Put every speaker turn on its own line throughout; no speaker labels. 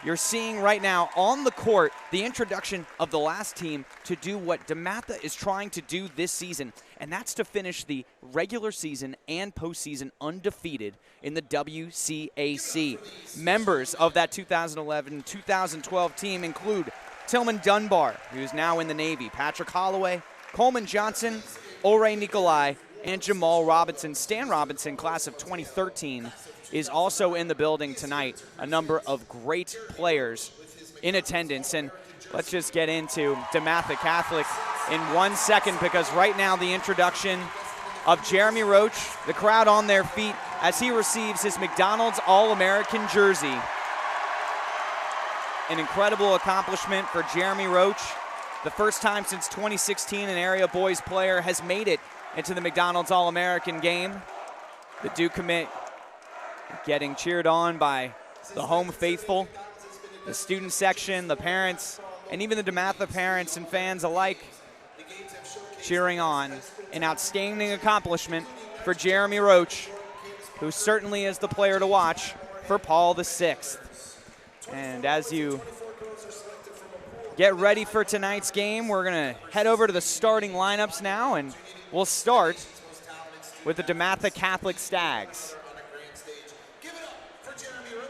you're seeing right now on the court the introduction of the last team to do what Dematha is trying to do this season, and that's to finish the regular season and postseason undefeated in the WCAC. Members of that 2011-2012 team include Tillman Dunbar, who's now in the Navy, Patrick Holloway, Coleman Johnson, Ore Nikolai, and Jamal Robinson. Stan Robinson, class of 2013, is also in the building tonight. A number of great players in attendance. And let's just get into Dematha Catholic in 1 second, because right now the introduction of Jeremy Roach, the crowd on their feet as he receives his McDonald's All-American jersey. An incredible accomplishment for Jeremy Roach. The first time since 2016 an area boys player has made it into the McDonald's All-American game. The Duke commit getting cheered on by the home faithful, the student section, the parents, and even the Dematha parents and fans alike cheering on. An outstanding accomplishment for Jeremy Roach, who certainly is the player to watch for Paul VI. And as you get ready for tonight's game, we're going to head over to the starting lineups now, and we'll start with the Dematha Catholic Stags.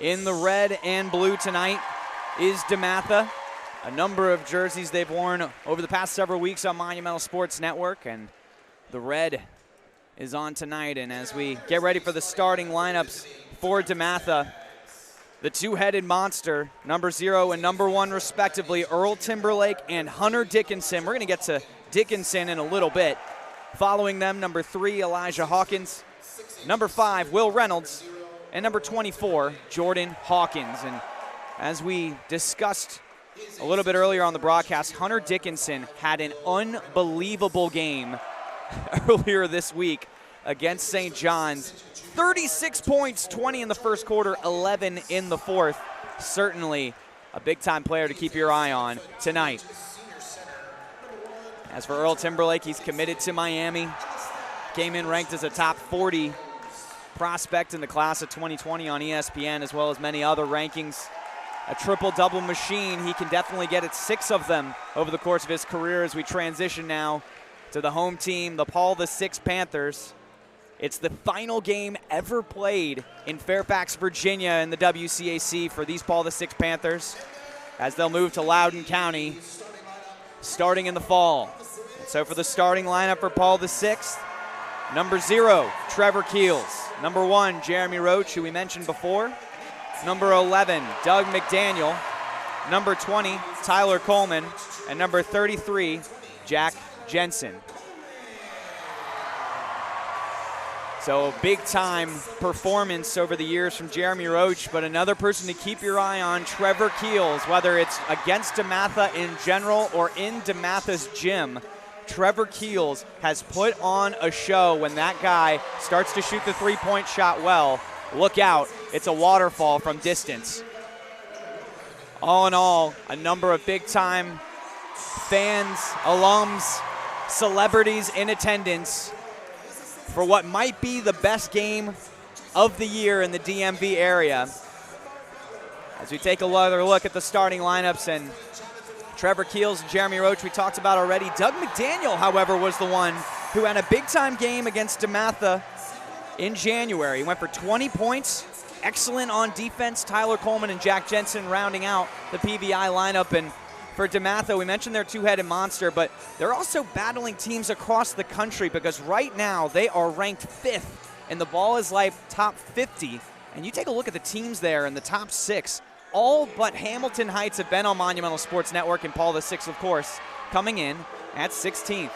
In the red and blue tonight is Dematha. A number of jerseys they've worn over the past several weeks on Monumental Sports Network, and the red is on tonight. And as we get ready for the starting lineups for Dematha, the two-headed monster, number 0 and number 1 respectively, Earl Timberlake and Hunter Dickinson. We're going to get to Dickinson in a little bit. Following them, number 3, Elijah Hawkins, number 5, Will Reynolds, and number 24, Jordan Hawkins. And as we discussed a little bit earlier on the broadcast, Hunter Dickinson had an unbelievable game earlier this week against St. John's. 36 points, 20 in the first quarter, 11 in the fourth. Certainly a big-time player to keep your eye on tonight. As for Earl Timberlake, he's committed to Miami. Came in ranked as a top 40 prospect in the class of 2020 on ESPN, as well as many other rankings. A triple-double machine. He can definitely get at 6 of them over the course of his career as we transition now to the home team, the Paul VI Panthers. It's the final game ever played in Fairfax, Virginia in the WCAC for these Paul VI Panthers, as they'll move to Loudoun County starting in the fall. And so for the starting lineup for Paul VI, number 0, Trevor Keels. Number 1, Jeremy Roach, who we mentioned before. Number 11, Dug McDaniel. Number 20, Tyler Coleman. And number 33, Jack Jensen. So big-time performance over the years from Jeremy Roach, but another person to keep your eye on, Trevor Keels, whether it's against Dematha in general or in Dematha's gym. Trevor Keels has put on a show when that guy starts to shoot the three-point shot well. Look out, it's a waterfall from distance. All in all, a number of big-time fans, alums, celebrities in attendance for what might be the best game of the year in the DMV area. As we take another look at the starting lineups, and Trevor Keels and Jeremy Roach we talked about already. Dug McDaniel, however, was the one who had a big-time game against Dematha in January. He went for 20 points, excellent on defense. Tyler Coleman and Jack Jensen rounding out the PVI lineup. And for Dematha, we mentioned their two-headed monster, but they're also battling teams across the country, because right now they are ranked 5th in the Ball is Life top 50. And you take a look at the teams there in the top 6. All but Hamilton Heights have been on Monumental Sports Network, and Paul VI, of course, coming in at 16th.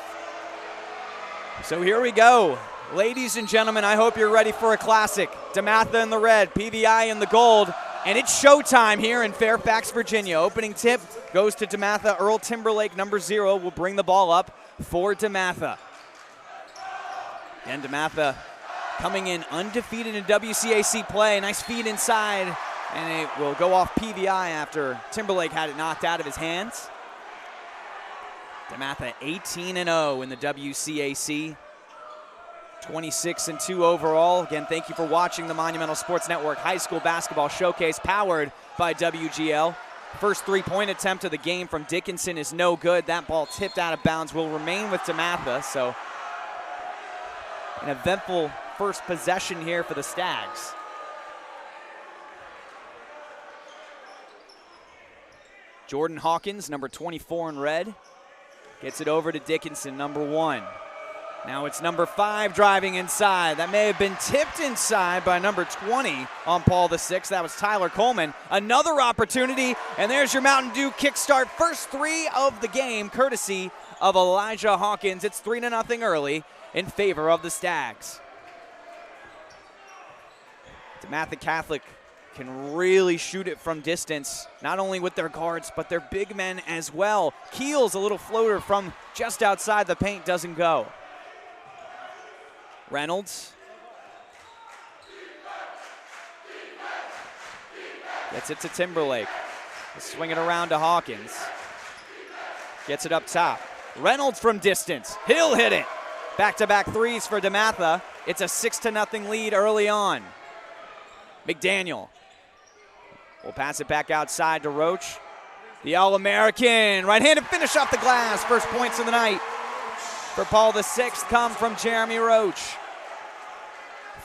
So here we go. Ladies and gentlemen, I hope you're ready for a classic. Dematha in the red, PVI in the gold, and it's showtime here in Fairfax, Virginia. Opening tip goes to Dematha. Earl Timberlake, number 0, will bring the ball up for Dematha. And Dematha coming in undefeated in WCAC play. Nice feed inside, and it will go off PVI after Timberlake had it knocked out of his hands. Dematha 18-0 in the WCAC. 26-2 overall. Again, thank you for watching the Monumental Sports Network High School Basketball Showcase powered by WGL. First three-point attempt of the game from Dickinson is no good. That ball tipped out of bounds, will remain with Dematha. So an eventful first possession here for the Stags. Jordan Hawkins, number 24 in red, gets it over to Dickinson, number 1. Now it's number 5 driving inside. That may have been tipped inside by number 20 on Paul VI. That was Tyler Coleman. Another opportunity, and there's your Mountain Dew kickstart. First 3 of the game, courtesy of Elijah Hawkins. It's 3-0 early in favor of the Stags. Dematha Catholic can really shoot it from distance, not only with their guards, but their big men as well. Keels, a little floater from just outside the paint, doesn't go. Reynolds gets it to Timberlake. Swing it around to Hawkins. Gets it up top. Reynolds from distance. He'll hit it. Back-to-back threes for Dematha. It's a 6-0 lead early on. McDaniel will pass it back outside to Roach. The All-American. Right-handed finish off the glass. First points of the night for Paul VI come from Jeremy Roach.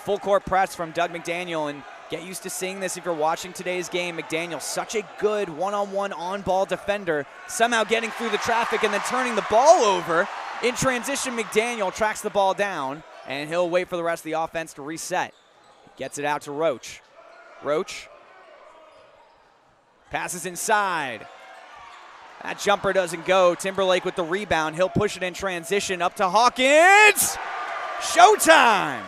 Full court press from Dug McDaniel, and get used to seeing this if you're watching today's game. McDaniel, such a good one-on-one on-ball defender, somehow getting through the traffic and then turning the ball over. In transition, McDaniel tracks the ball down, and he'll wait for the rest of the offense to reset. Gets it out to Roach. Roach passes inside. That jumper doesn't go. Timberlake with the rebound. He'll push it in transition up to Hawkins. Showtime!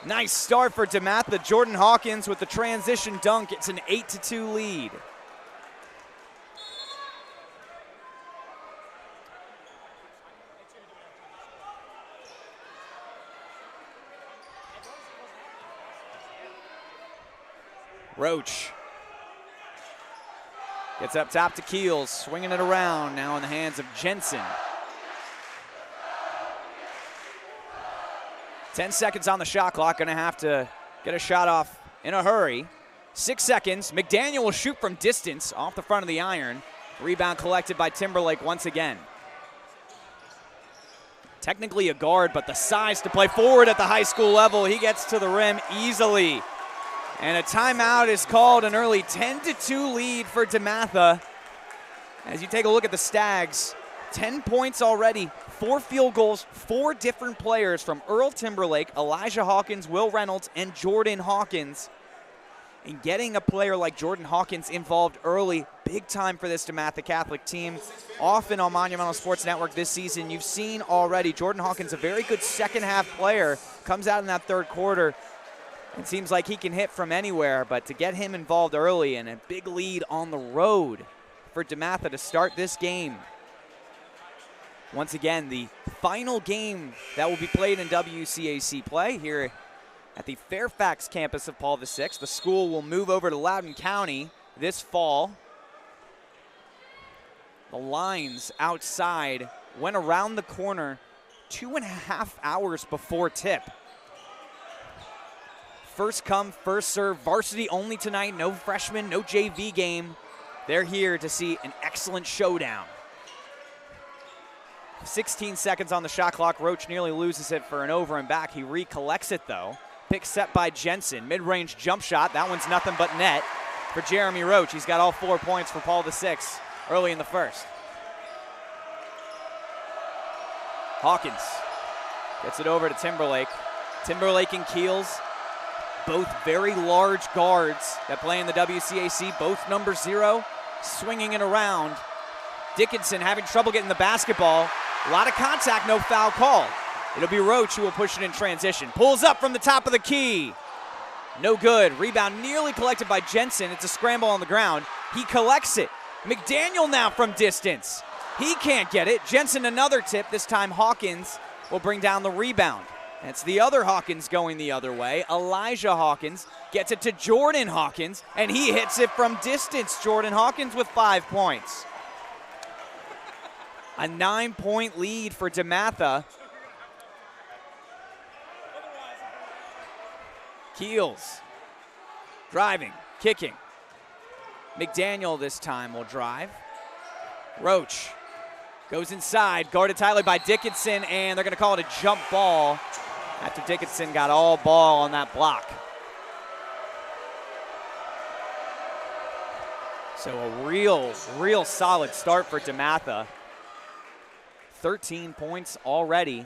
Nice start for Dematha. Jordan Hawkins with the transition dunk. It's an 8-2 lead. Roach gets up top to Keels, swinging it around now in the hands of Jensen. 10 seconds on the shot clock, gonna have to get a shot off in a hurry. 6 seconds, McDaniel will shoot from distance off the front of the iron. Rebound collected by Timberlake once again. Technically a guard, but the size to play forward at the high school level. He gets to the rim easily. And a timeout is called, an early 10-2 lead for Dematha. As you take a look at the Stags, 10 points already, 4 field goals, 4 different players from Earl Timberlake, Elijah Hawkins, Will Reynolds, and Jordan Hawkins. And getting a player like Jordan Hawkins involved early, big time for this Dematha Catholic team. Often on Monumental Sports Network this season, you've seen already Jordan Hawkins, a very good second half player, comes out in that third quarter. It seems like he can hit from anywhere, but to get him involved early and a big lead on the road for Dematha to start this game. Once again, the final game that will be played in WCAC play here at the Fairfax campus of Paul VI. The school will move over to Loudoun County this fall. The lines outside went around the corner 2.5 hours before tip. First come, first serve, varsity only tonight, no freshmen, no JV game. They're here to see an excellent showdown. 16 seconds on the shot clock. Roach nearly loses it for an over and back. He recollects it though. Pick set by Jensen. Mid-range jump shot. That one's nothing but net for Jeremy Roach. He's got all 4 points for Paul VI early in the first. Hawkins gets it over to Timberlake. Timberlake and Keels, both very large guards that play in the WCAC, both number 0, swinging it around. Dickinson having trouble getting the basketball. A lot of contact, no foul call. It'll be Roach who will push it in transition. Pulls up from the top of the key. No good. Rebound nearly collected by Jensen. It's a scramble on the ground. He collects it. McDaniel now from distance. He can't get it. Jensen another tip. This time Hawkins will bring down the rebound. It's the other Hawkins going the other way. Elijah Hawkins gets it to Jordan Hawkins, and he hits it from distance. Jordan Hawkins with 5 points. A 9-point lead for Dematha. Keels driving, kicking. McDaniel this time will drive. Roach goes inside, guarded tightly by Dickinson, and they're going to call it a jump ball after Dickinson got all ball on that block. So a real solid start for Dematha. 13 points already.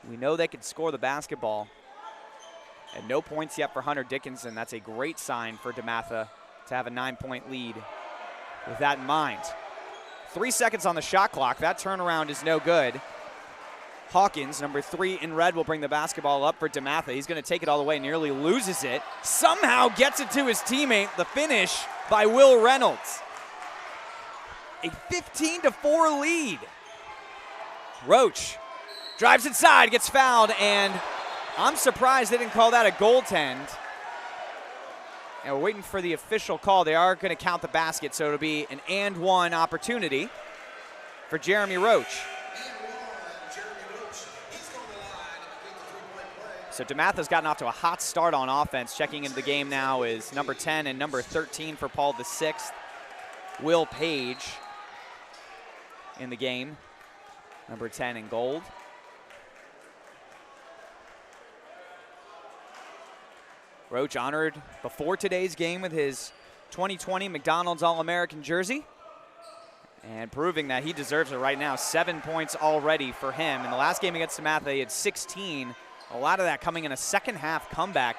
We know they can score the basketball. And no points yet for Hunter Dickinson. That's a great sign for Dematha to have a 9-point lead with that in mind. 3 seconds on the shot clock. That turnaround is no good. Hawkins, number 3 in red, will bring the basketball up for Dematha. He's going to take it all the way, nearly loses it. Somehow gets it to his teammate. The finish by Will Reynolds. A 15-4 lead. Roach drives inside, gets fouled, and I'm surprised they didn't call that a goaltend. And we're waiting for the official call. They are going to count the basket, so it'll be an and one opportunity for Jeremy Roach. So Dematha's gotten off to a hot start on offense. Checking into the game now is number 10 and number 13 for Paul VI, Will Page in the game, number 10 in gold. Roach honored before today's game with his 2020 McDonald's All-American jersey and proving that he deserves it right now. 7 points already for him. In the last game against Dematha, he had 16. A lot of that coming in a second half comeback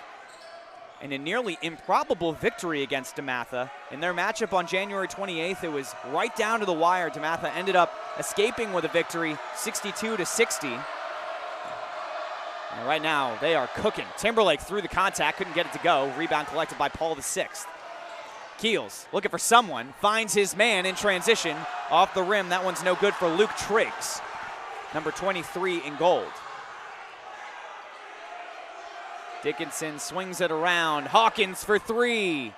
and a nearly improbable victory against Dematha. In their matchup on January 28th, it was right down to the wire. Dematha ended up escaping with a victory, 62-60. And right now, they are cooking. Timberlake through the contact, couldn't get it to go. Rebound collected by Paul VI. Keels looking for someone, finds his man in transition. Off the rim, that one's no good for Luke Triggs, number 23 in gold. Dickinson swings it around. Hawkins for 3.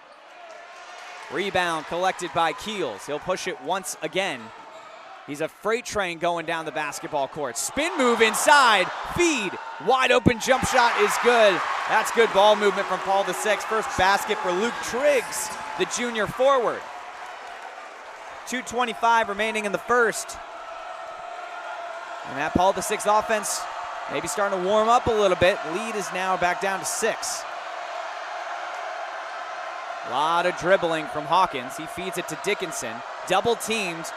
Rebound collected by Keels. He'll push it once again. He's a freight train going down the basketball court. Spin move inside, feed, wide open jump shot is good. That's good ball movement from Paul VI. First basket for Luke Triggs, the junior forward. 2:25 remaining in the first. And that Paul VI offense maybe starting to warm up a little bit. Lead is now back down to 6. A lot of dribbling from Hawkins. He feeds it to Dickinson. Double teamed.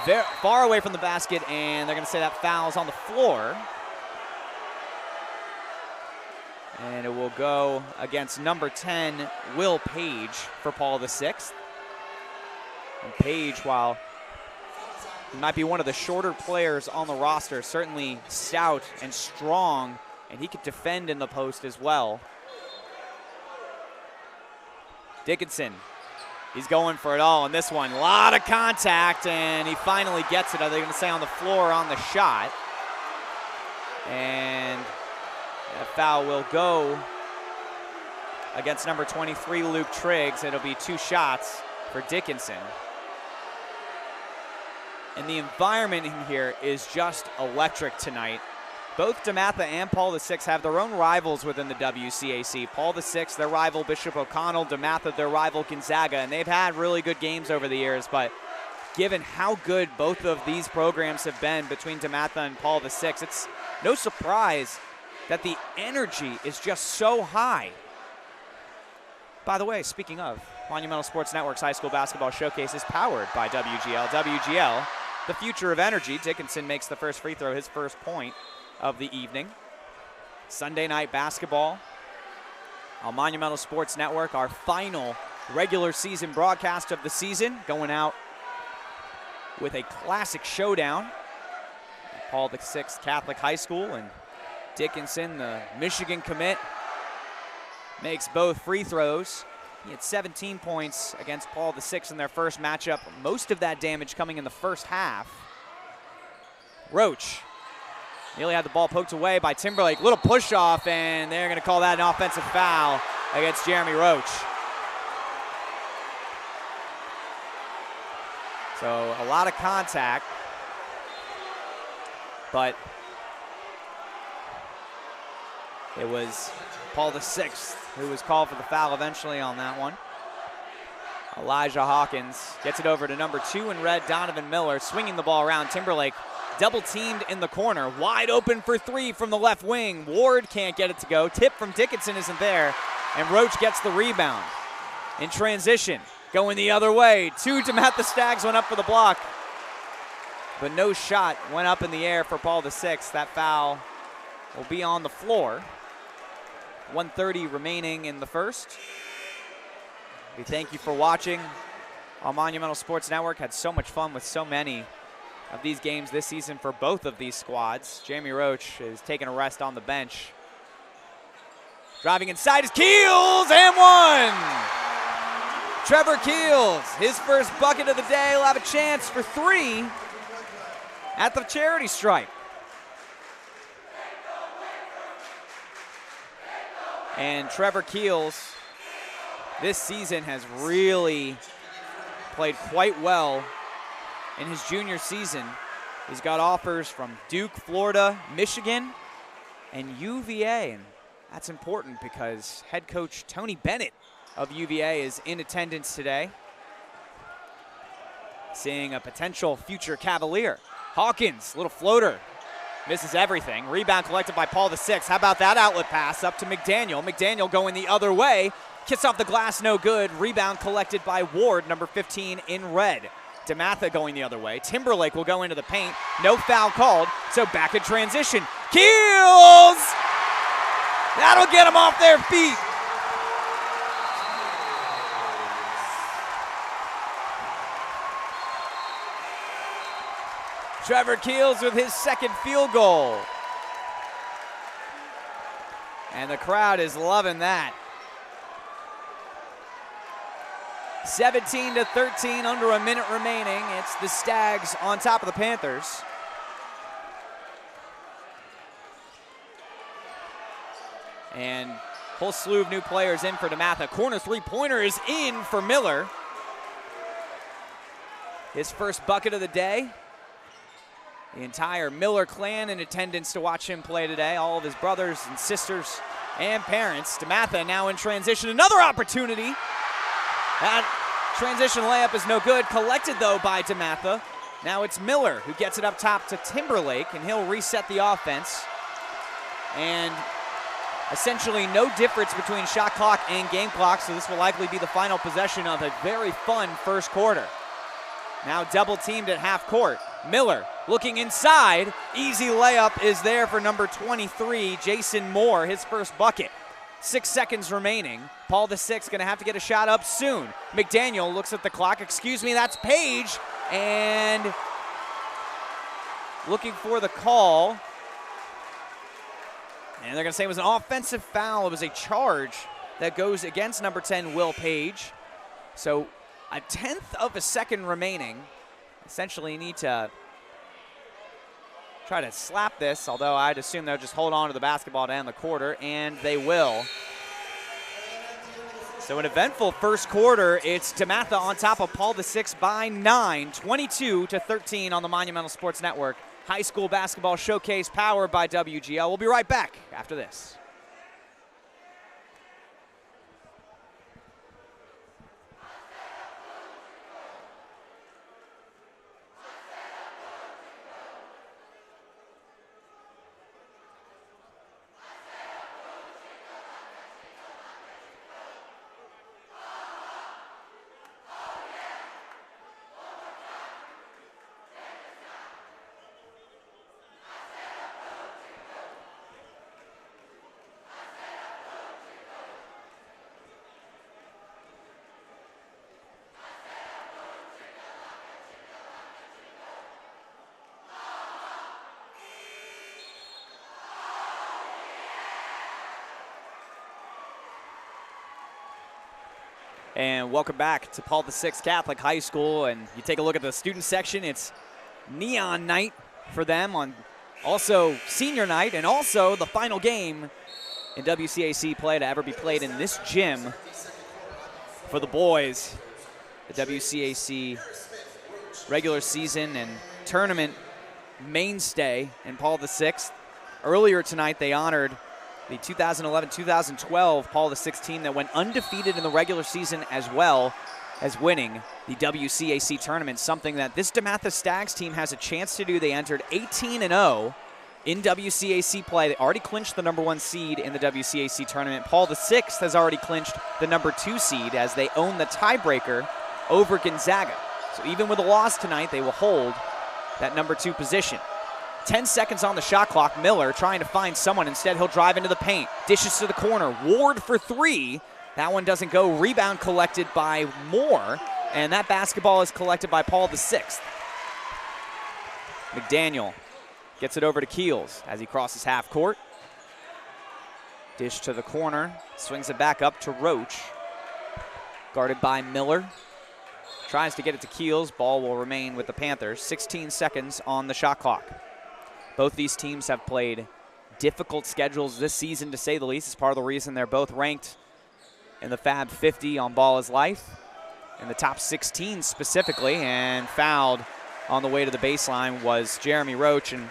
Very far away from the basket, and they're going to say that foul's on the floor. And it will go against number 10, Will Page, for Paul VI. And Page, while he might be one of the shorter players on the roster, certainly stout and strong, and he could defend in the post as well. Dickinson. He's going for it all in this one. A lot of contact, and he finally gets it. Are they going to say on the floor on the shot? And a foul will go against number 23, Luke Triggs. It'll be 2 shots for Dickinson. And the environment in here is just electric tonight. Both Dematha and Paul VI have their own rivals within the WCAC. Paul VI, their rival Bishop O'Connell. Dematha, their rival Gonzaga. And they've had really good games over the years, but given how good both of these programs have been between Dematha and Paul VI, it's no surprise that the energy is just so high. By the way, speaking of, Monumental Sports Network's High School Basketball Showcase is powered by WGL. WGL, the future of energy. Dickinson makes the first free throw, his first point of the evening. Sunday night basketball on Monumental Sports Network, our final regular season broadcast of the season, going out with a classic showdown. Paul VI Catholic High School and Dickinson, the Michigan commit, makes both free throws. He had 17 points against Paul VI in their first matchup. Most of that damage coming in the first half. Roach nearly had the ball poked away by Timberlake. Little push off, and they're going to call that an offensive foul against Jeremy Roach. So a lot of contact, but It was Paul VI who was called for the foul eventually on that one. Elijah Hawkins gets it over to number 2 in red, Donovan Miller, swinging the ball around. Timberlake double teamed in the corner, wide open for 3 from the left wing. Ward can't get it to go. Tip from Dickinson isn't there, and Roach gets the rebound. In transition, going the other way. 2 Dematha Stags went up for the block, but no shot went up in the air for Paul VI. That foul will be on the floor. 1:30 remaining in the first. We thank you for watching on Monumental Sports Network. Had so much fun with so many of these games this season for both of these squads. Jeremy Roach is taking a rest on the bench. Driving inside is Keels, and one! Trevor Keels, his first bucket of the day, will have a chance for 3 at the charity stripe. And Trevor Keels this season has really played quite well in his junior season. He's got offers from Duke, Florida, Michigan, and UVA. And that's important because head coach Tony Bennett of UVA is in attendance today, seeing a potential future Cavalier. Hawkins, little floater, misses everything. Rebound collected by Paul VI. How about that outlet pass up to McDaniel? McDaniel going the other way. Kiss off the glass, no good. Rebound collected by Ward, number 15 in red. Dematha going the other way. Timberlake will go into the paint. No foul called, so back in transition. Keels! That'll get them off their feet. Trevor Keels with his second field goal. And the crowd is loving that. 17-13, under a minute remaining. It's the Stags on top of the Panthers. And whole slew of new players in for Dematha. Corner three-pointer is in for Miller. His first bucket of the day. The entire Miller clan in attendance to watch him play today. All of his brothers and sisters and parents. Dematha now in transition. Another opportunity. That transition layup is no good. Collected, though, by Dematha. Now it's Miller who gets it up top to Timberlake, and he'll reset the offense. And essentially no difference between shot clock and game clock, so this will likely be the final possession of a very fun first quarter. Now double teamed at half court. Miller looking inside. Easy layup is there for number 23, Jason Moore, his first bucket. 6 seconds remaining. Paul VI gonna have to get a shot up soon. McDaniel looks at the clock. Excuse me, that's Page. And looking for the call. And they're gonna say it was an offensive foul. It was a charge that goes against number 10, Will Page. So a 1/10 of a second remaining. Essentially need to try to slap this, although I'd assume they'll just hold on to the basketball to end the quarter, and they will. So an eventful first quarter. It's Dematha on top of Paul VI by 9, 22-13 on the Monumental Sports Network. High school basketball showcase powered by WGL. We'll be right back after this. And welcome back to Paul VI Catholic High School. And you take a look at the student section, it's neon night for them, on also senior night, and also the final game in WCAC play to ever be played in this gym for the boys. The WCAC regular season and tournament mainstay in Paul VI. Earlier tonight, they honored the 2011-2012 Paul VI team that went undefeated in the regular season as well as winning the WCAC tournament, something that this Dematha Stags team has a chance to do. They entered 18-0 in WCAC play. They already clinched the #1 seed in the WCAC tournament. Paul VI has already clinched the #2 seed as they own the tiebreaker over Gonzaga. So even with a loss tonight, they will hold that #2 position. 10 seconds on the shot clock. Miller trying to find someone. Instead, he'll drive into the paint. Dishes to the corner. Ward for three. That one doesn't go. Rebound collected by Moore, and that basketball is collected by Paul VI. McDaniel gets it over to Keels as he crosses half court. Dish to the corner. Swings it back up to Roach. Guarded by Miller. Tries to get it to Keels. Ball will remain with the Panthers. 16 seconds on the shot clock. Both these teams have played difficult schedules this season, to say the least. It's part of the reason they're both ranked in the Fab 50 on Ball is Life, in the top 16 specifically, and fouled on the way to the baseline was Jeremy Roach. And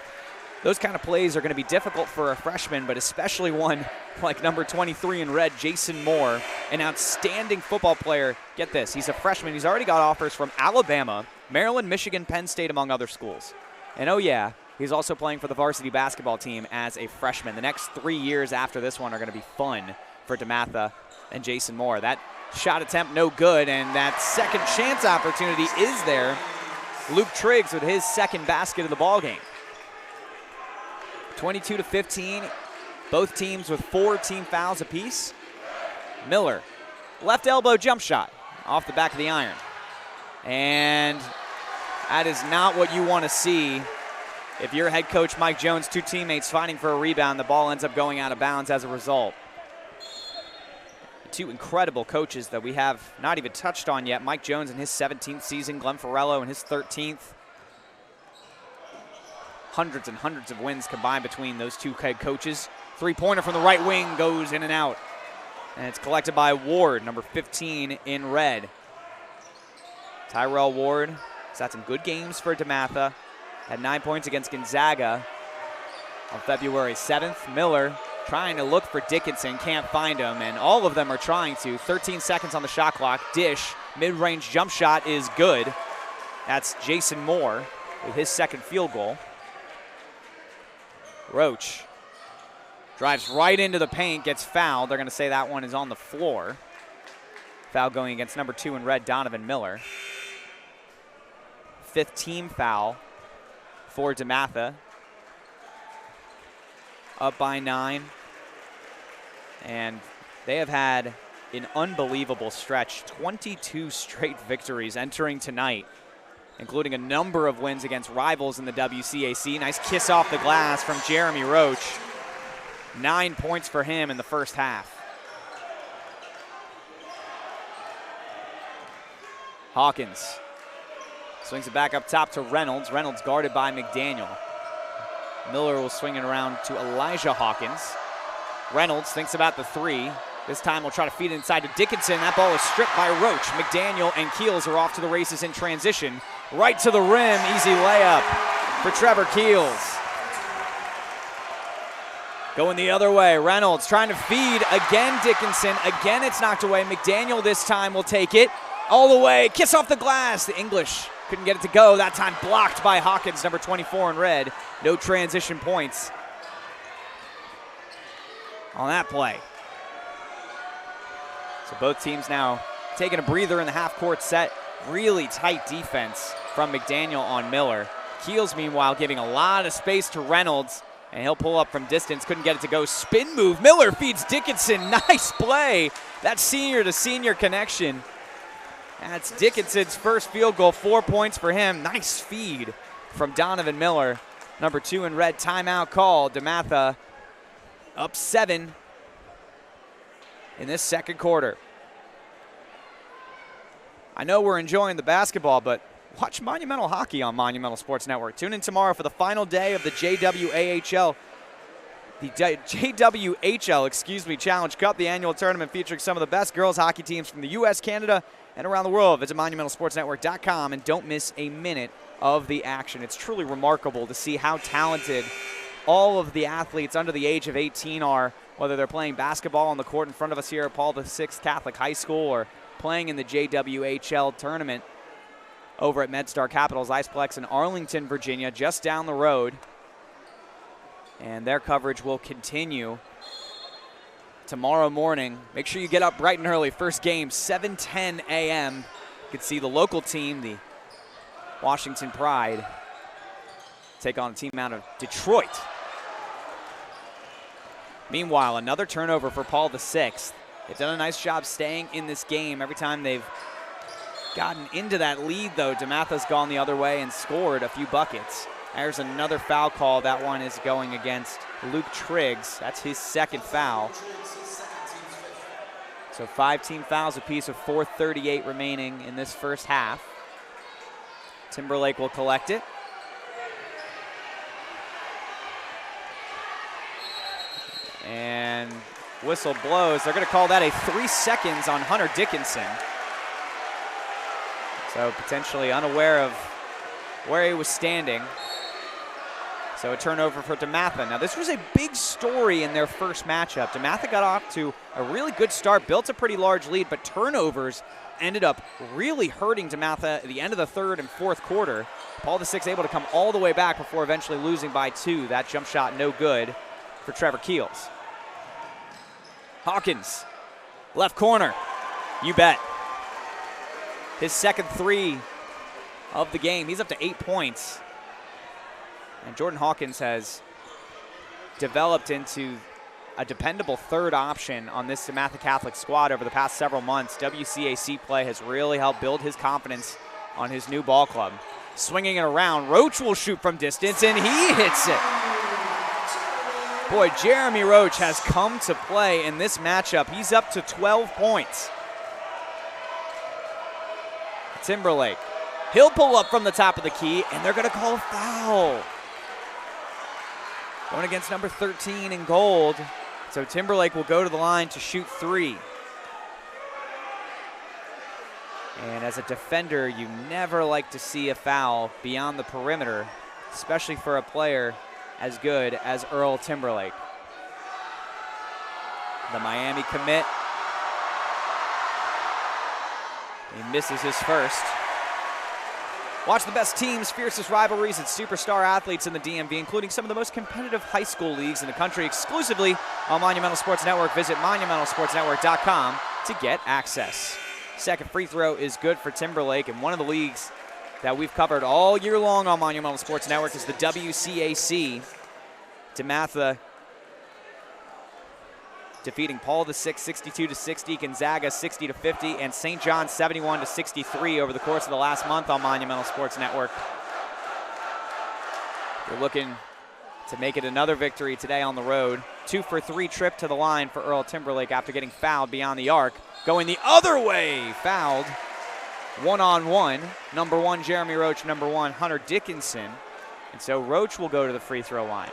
those kind of plays are going to be difficult for a freshman, but especially one like number 23 in red, Jason Moore, an outstanding football player. Get this, he's a freshman. He's already got offers from Alabama, Maryland, Michigan, Penn State, among other schools. And oh yeah, he's also playing for the varsity basketball team as a freshman. The next 3 years after this one are going to be fun for Dematha and Jason Moore. That shot attempt no good, and that second chance opportunity is there. Luke Triggs with his second basket of the ball game. 22-15, both teams with 4 team fouls apiece. Miller, left elbow jump shot off the back of the iron. And that is not what you want to see. If you're head coach Mike Jones, 2 teammates fighting for a rebound, the ball ends up going out of bounds as a result. 2 incredible coaches that we have not even touched on yet. Mike Jones in his 17th season, Glenn Farello in his 13th. Hundreds and hundreds of wins combined between those 2 head coaches. Three-pointer from the right wing goes in and out. And it's collected by Ward, number 15 in red. Tyrell Ward has had some good games for Dematha. Had 9 points against Gonzaga on February 7th. Miller trying to look for Dickinson, can't find him, and all of them are trying to. 13 seconds on the shot clock. Dish, mid-range jump shot is good. That's Jason Moore with his second field goal. Roach drives right into the paint, gets fouled. They're going to say that one is on the floor. Foul going against number 2 in red, Donovan Miller. 5th team foul for Dematha. Up by 9. And they have had an unbelievable stretch. 22 straight victories entering tonight, including a number of wins against rivals in the WCAC. Nice kiss off the glass from Jeremy Roach. 9 points for him in the first half. Hawkins swings it back up top to Reynolds. Reynolds guarded by McDaniel. Miller will swing it around to Elijah Hawkins. Reynolds thinks about the 3. This time we'll try to feed it inside to Dickinson. That ball is stripped by Roach. McDaniel and Keels are off to the races in transition. Right to the rim, easy layup for Trevor Keels. Going the other way, Reynolds trying to feed again Dickinson. Again it's knocked away. McDaniel this time will take it all the way. Kiss off the glass. The English couldn't get it to go. That time blocked by Hawkins, number 24 in red. No transition points on that play. So both teams now taking a breather in the half-court set. Really tight defense from McDaniel on Miller. Keels, meanwhile, giving a lot of space to Reynolds, and he'll pull up from distance. Couldn't get it to go. Spin move. Miller feeds Dickinson. Nice play. That senior-to-senior connection. That's Dickinson's first field goal. 4 points for him. Nice feed from Donovan Miller. Number 2 in red. Timeout call. Dematha up 7 in this second quarter. I know we're enjoying the basketball, but watch Monumental Hockey on Monumental Sports Network. Tune in tomorrow for the final day of the JWHL Challenge Cup, the annual tournament featuring some of the best girls hockey teams from the U.S., Canada, and around the world. Visit MonumentalSportsNetwork.com and don't miss a minute of the action. It's truly remarkable to see how talented all of the athletes under the age of 18 are whether they're playing basketball on the court in front of us here at Paul VI Catholic High School or playing in the JWHL tournament over at MedStar Capitals Iceplex in Arlington, Virginia, just down the road. And their coverage will continue tomorrow morning. Make sure you get up bright and early. First game, 7:10 a.m. You can see the local team, the Washington Pride, take on a team out of Detroit. Meanwhile, another turnover for Paul VI. They've done a nice job staying in this game. Every time they've gotten into that lead, though, Dematha's gone the other way and scored a few buckets. There's another foul call. That one is going against Luke Triggs. That's his second foul. So 5 team fouls apiece with 4:38 remaining in this first half. Timberlake will collect it. And whistle blows. They're going to call that a 3 seconds on Hunter Dickinson. So potentially unaware of where he was standing. So a turnover for Dematha. Now this was a big story in their first matchup. Dematha got off to a really good start, built a pretty large lead, but turnovers ended up really hurting Dematha at the end of the third and fourth quarter. Paul VI able to come all the way back before eventually losing by 2. That jump shot no good for Trevor Keels. Hawkins, left corner, you bet. His second 3 of the game. He's up to 8 points. And Jordan Hawkins has developed into a dependable third option on this Dematha Catholic squad over the past several months. WCAC play has really helped build his confidence on his new ball club. Swinging it around, Roach will shoot from distance, and he hits it. Boy, Jeremy Roach has come to play in this matchup. He's up to 12 points. Timberlake, he'll pull up from the top of the key, and they're going to call a foul. Going against number 13 in gold. So Timberlake will go to the line to shoot 3. And as a defender, you never like to see a foul beyond the perimeter, especially for a player as good as Earl Timberlake. The Miami commit. He misses his first. Watch the best teams, fiercest rivalries, and superstar athletes in the DMV, including some of the most competitive high school leagues in the country, exclusively on Monumental Sports Network. Visit monumentalsportsnetwork.com to get access. Second free throw is good for Timberlake, and one of the leagues that we've covered all year long on Monumental Sports Network is the WCAC. Dematha defeating Paul VI 62-60, Gonzaga 60-50, and St. John 71-63 over the course of the last month on Monumental Sports Network. We're looking to make it another victory today on the road. 2-for-3 trip to the line for Earl Timberlake after getting fouled beyond the arc. Going the other way, fouled. 1-on-1, number 1 Jeremy Roach, number 1 Hunter Dickinson. And so Roach will go to the free throw line.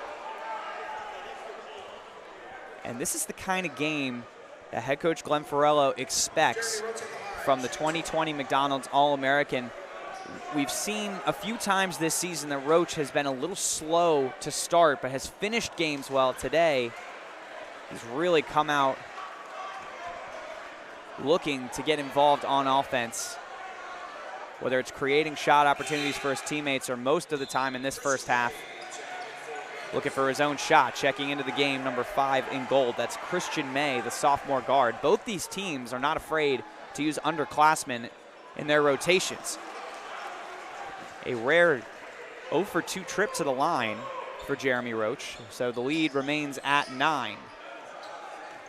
And this is the kind of game that head coach Glenn Ferrello expects from the 2020 McDonald's All-American. We've seen a few times this season that Roach has been a little slow to start, but has finished games well. Today, he's really come out looking to get involved on offense, whether it's creating shot opportunities for his teammates or most of the time in this first half, looking for his own shot. Checking into the game, number 5 in gold. That's Christian May, the sophomore guard. Both these teams are not afraid to use underclassmen in their rotations. A rare 0-for-2 trip to the line for Jeremy Roach, so the lead remains at 9.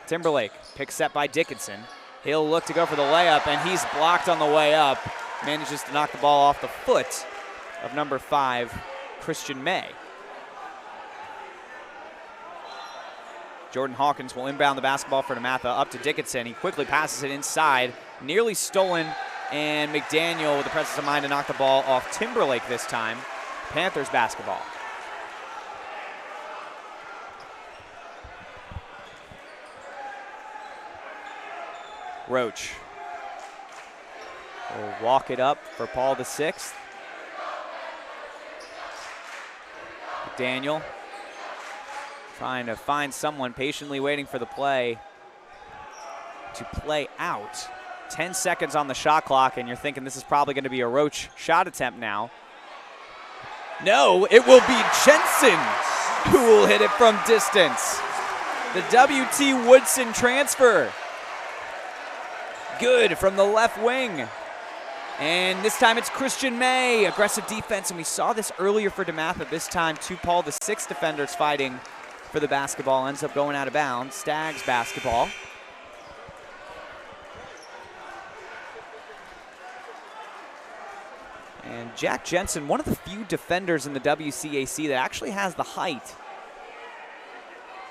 Timberlake, pick set by Dickinson. He'll look to go for the layup, and he's blocked on the way up. Manages to knock the ball off the foot of number 5, Christian May. Jordan Hawkins will inbound the basketball for Dematha up to Dickinson. He quickly passes it inside, nearly stolen, and McDaniel with the presence of mind to knock the ball off Timberlake this time. Panthers basketball. Roach will walk it up for Paul VI. McDaniel Trying to find someone, patiently waiting for the play to play out. 10 seconds on the shot clock, and you're thinking this is probably going to be a Roach shot attempt now. No, it will be Jensen who will hit it from distance. The W.T. Woodson transfer. Good from the left wing. And this time it's Christian May. Aggressive defense, and we saw this earlier for Dematha. This time, two Paul VI defenders fighting for the basketball. Ends up going out of bounds. Stags basketball. And Jack Jensen, one of the few defenders in the WCAC that actually has the height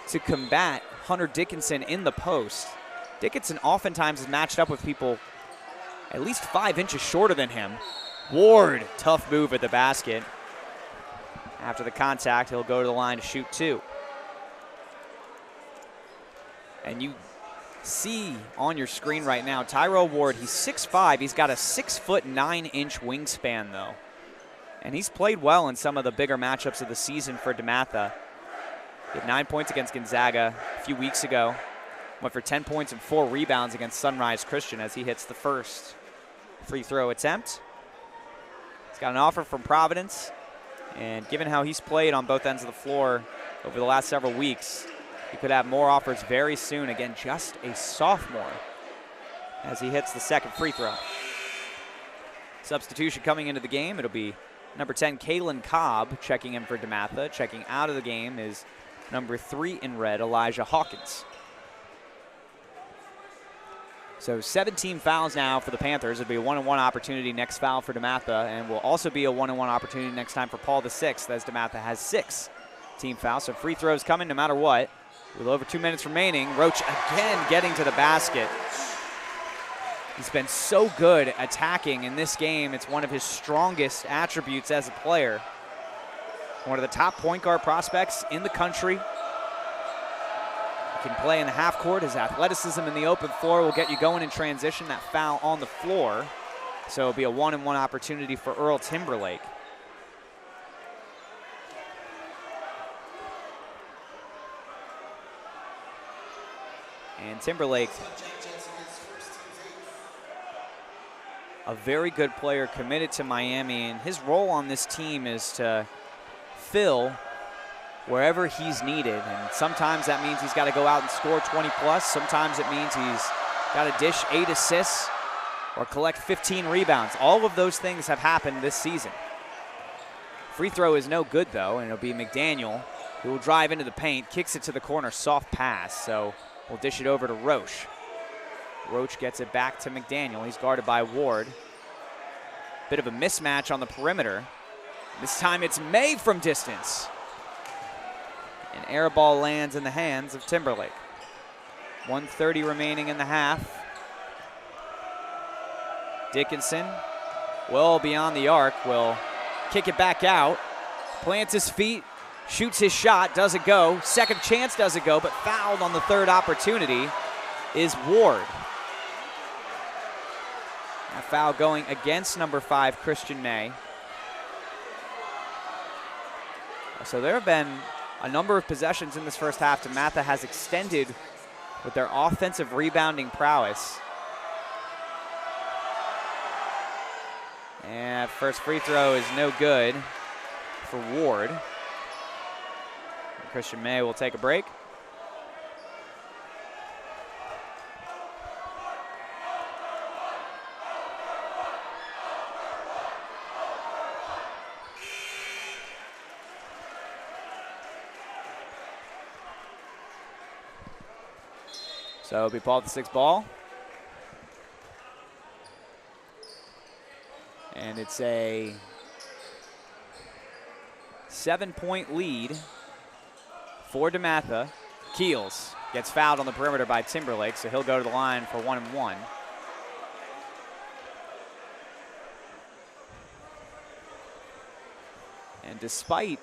to combat Hunter Dickinson in the post. Dickinson oftentimes is matched up with people at least 5 inches shorter than him. Ward, tough move at the basket. After the contact, he'll go to the line to shoot 2. And you see on your screen right now, Tyrell Ward, he's 6'5", he's got a 6'9" wingspan though. And he's played well in some of the bigger matchups of the season for Dematha. He had 9 points against Gonzaga a few weeks ago. Went for 10 points and 4 rebounds against Sunrise Christian as he hits the first free throw attempt. He's got an offer from Providence, and given how he's played on both ends of the floor over the last several weeks, he could have more offers very soon. Again, just a sophomore as he hits the second free throw. Substitution coming into the game. It'll be number 10, Kalen Cobb, checking in for Dematha. Checking out of the game is number 3 in red, Elijah Hawkins. So 17 fouls now for the Panthers. It'll be a 1-on-1 opportunity next foul for Dematha, and will also be a 1-on-1 opportunity next time for Paul VI, as Dematha has 6 team fouls. So free throws coming no matter what. With over 2 minutes remaining, Roach again getting to the basket. He's been so good attacking in this game. It's one of his strongest attributes as a player. One of the top point guard prospects in the country. He can play in the half court. His athleticism in the open floor will get you going in transition. That foul on the floor. So it'll be a 1-on-1 opportunity for Earl Timberlake. And Timberlake, a very good player, committed to Miami, and his role on this team is to fill wherever he's needed. And sometimes that means he's got to go out and score 20 plus. Sometimes it means he's got to dish 8 assists or collect 15 rebounds. All of those things have happened this season. Free throw is no good though, and it'll be McDaniel who will drive into the paint, kicks it to the corner, soft pass. So we'll dish it over to Roach. Roach gets it back to McDaniel. He's guarded by Ward. Bit of a mismatch on the perimeter. This time it's May from distance. An air ball lands in the hands of Timberlake. 1:30 remaining in the half. Dickinson, well beyond the arc, will kick it back out. Plants his feet, shoots his shot, doesn't go. Second chance doesn't go, but fouled on the third opportunity is Ward. A foul going against number 5, Christian May. So there have been a number of possessions in this first half. Dematha has extended with their offensive rebounding prowess. And first free throw is no good for Ward. Christian May will take a break. So it'll be Paul VI ball. And it's a 7-point lead for Dematha. Keels gets fouled on the perimeter by Timberlake, so he'll go to the line for 1-and-1. And despite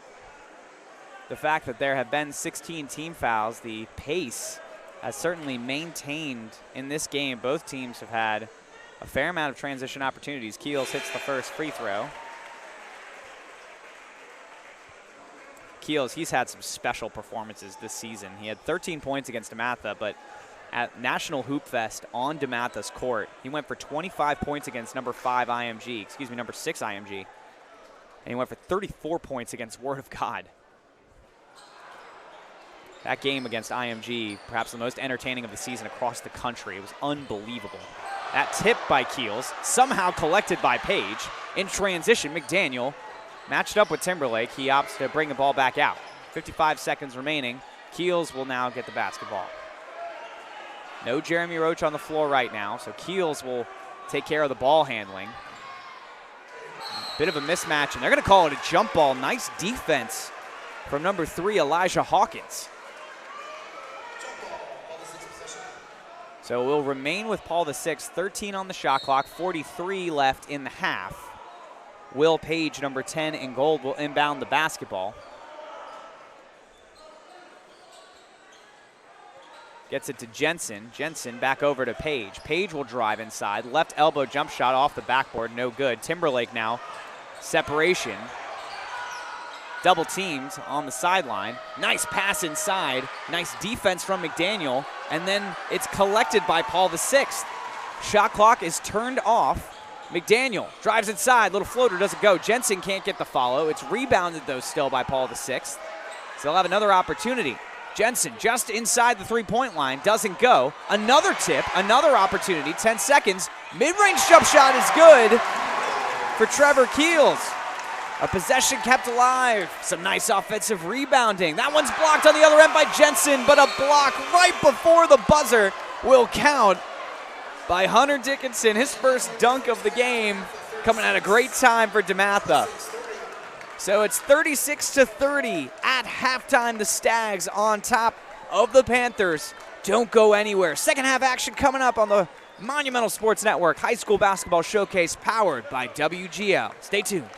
the fact that there have been 16 team fouls, the pace has certainly maintained in this game. Both teams have had a fair amount of transition opportunities. Keels hits the first free throw. Keels, he's had some special performances this season. He had 13 points against Dematha, but at National Hoop Fest on Dematha's court, he went for 25 points against number 6 IMG. And he went for 34 points against Word of God. That game against IMG, perhaps the most entertaining of the season across the country. It was unbelievable. That tip by Keels, somehow collected by Page. In transition, McDaniel matched up with Timberlake. He opts to bring the ball back out. 55 seconds remaining. Keels will now get the basketball. No Jeremy Roach on the floor right now, so Keels will take care of the ball handling. Bit of a mismatch, and they're going to call it a jump ball. Nice defense from number 3, Elijah Hawkins. So we'll remain with Paul VI, 13 on the shot clock, 43 left in the half. Will Page, number 10 in gold, will inbound the basketball. Gets it to Jensen. Jensen back over to Page. Page will drive inside. Left elbow jump shot off the backboard, no good. Timberlake now, separation. Double teamed on the sideline. Nice pass inside. Nice defense from McDaniel. And then it's collected by Paul VI. Shot clock is turned off. McDaniel drives inside. Little floater doesn't go. Jensen can't get the follow. It's rebounded, though, still by Paul VI. So they'll have another opportunity. Jensen just inside the three-point line. Doesn't go. Another tip. Another opportunity. 10 seconds. Mid-range jump shot is good for Trevor Keels. A possession kept alive. Some nice offensive rebounding. That one's blocked on the other end by Jensen, but a block right before the buzzer will count by Hunter Dickinson. His first dunk of the game, coming at a great time for Dematha. So it's 36-30 at halftime. The Stags on top of the Panthers. Don't go anywhere. Second half action coming up on the Monumental Sports Network High School Basketball Showcase, powered by WGL. Stay tuned.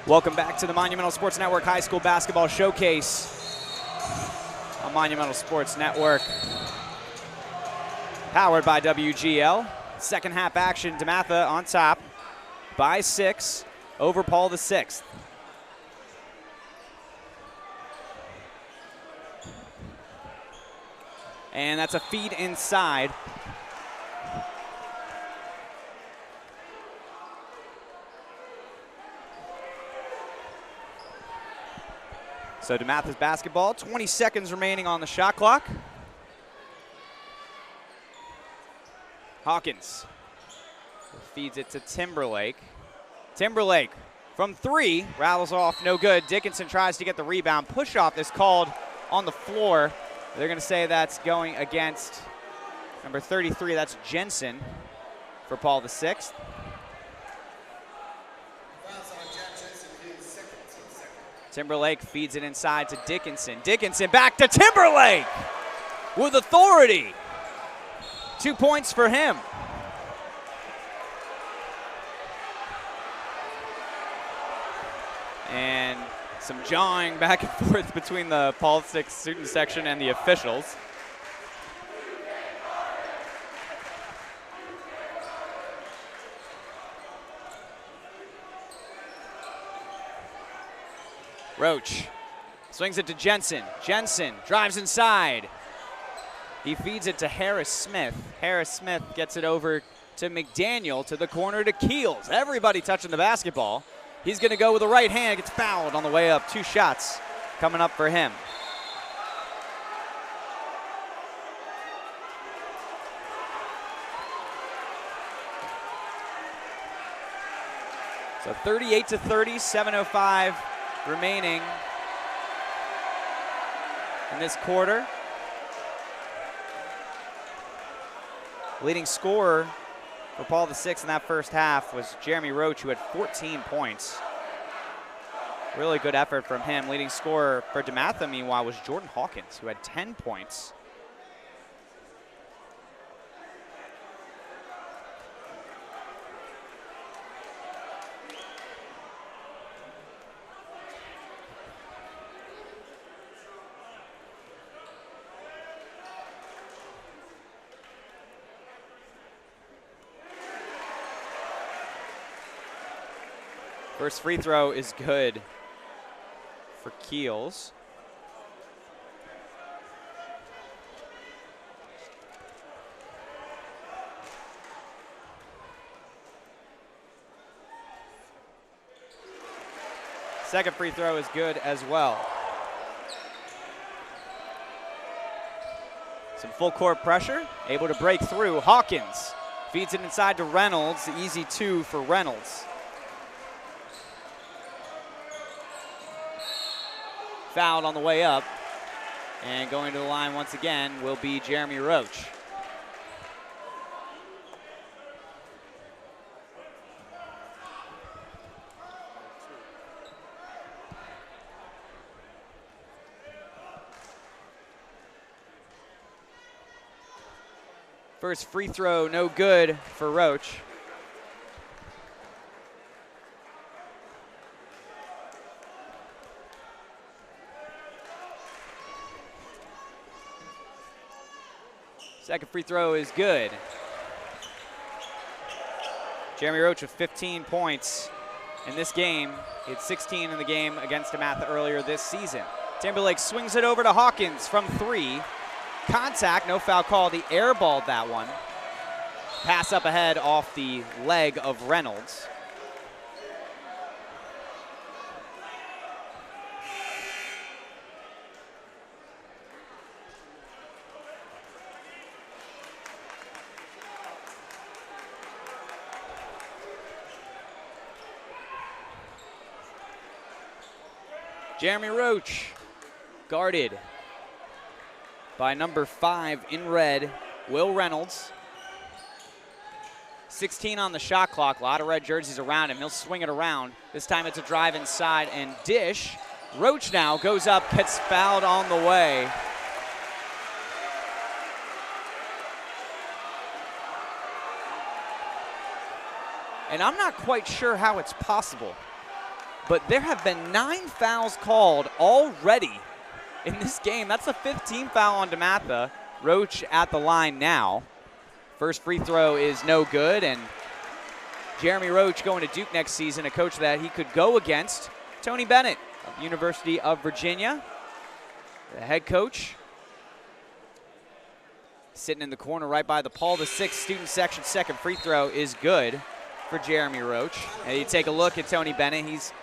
Welcome back to the Monumental Sports Network High School Basketball Showcase on Monumental Sports Network. Powered by WGL. Second half action, Dematha on top by 6 over Paul VI. And that's a feed inside. So Dematha's basketball, 20 seconds remaining on the shot clock. Hawkins feeds it to Timberlake. Timberlake from 3, rattles off, no good. Dickinson tries to get the rebound. Push-off is called on the floor. They're going to say that's going against number 33, that's Jensen for Paul VI. Timberlake feeds it inside to Dickinson. Dickinson back to Timberlake with authority. 2 points for him. And some jawing back and forth between the Paul VI student section and the officials. Roach swings it to Jensen. Jensen drives inside. He feeds it to Harris Smith. Harris Smith gets it over to McDaniel, to the corner to Keels. Everybody touching the basketball. He's going to go with the right hand, gets fouled on the way up. 2 shots coming up for him. So 38-30, 7:05 remaining in this quarter. Leading scorer for Paul VI in that first half was Jeremy Roach, who had 14 points. Really good effort from him. Leading scorer for Dematha, meanwhile, was Jordan Hawkins, who had 10 points. First free throw is good for Keels. Second free throw is good as well. Some full court pressure, able to break through. Hawkins feeds it inside to Reynolds, the easy 2 for Reynolds. Fouled on the way up, and going to the line once again will be Jeremy Roach. First free throw, no good for Roach. Second free throw is good. Jeremy Roach with 15 points in this game. He had 16 in the game against Dematha earlier this season. Timberlake swings it over to Hawkins from 3. Contact, no foul call. He airballed that one. Pass up ahead off the leg of Reynolds. Jeremy Roach, guarded by number 5 in red, Will Reynolds. 16 on the shot clock, a lot of red jerseys around him. He'll swing it around. This time it's a drive inside and dish. Roach now goes up, gets fouled on the way. And I'm not quite sure how it's possible. but there have been 9 fouls called already in this game. That's the 5th team foul on Dematha. Roach at the line now. First free throw is no good, and Jeremy Roach going to Duke next season, a coach that he could go against. Tony Bennett of the University of Virginia, the head coach. Sitting in the corner right by the Paul VI student section. Second free throw is good for Jeremy Roach. And you take a look at Tony Bennett. He's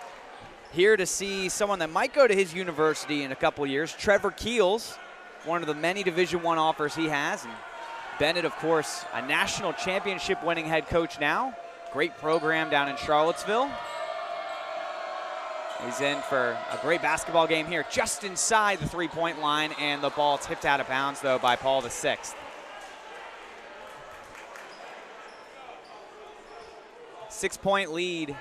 here to see someone that might go to his university in a couple years. Trevor Keels, one of the many Division I offers he has. And Bennett, of course, a national championship winning head coach now. Great program down in Charlottesville. He's in for a great basketball game here, just inside the three-point line, and the ball tipped out of bounds, though, by Paul VI. Six-point lead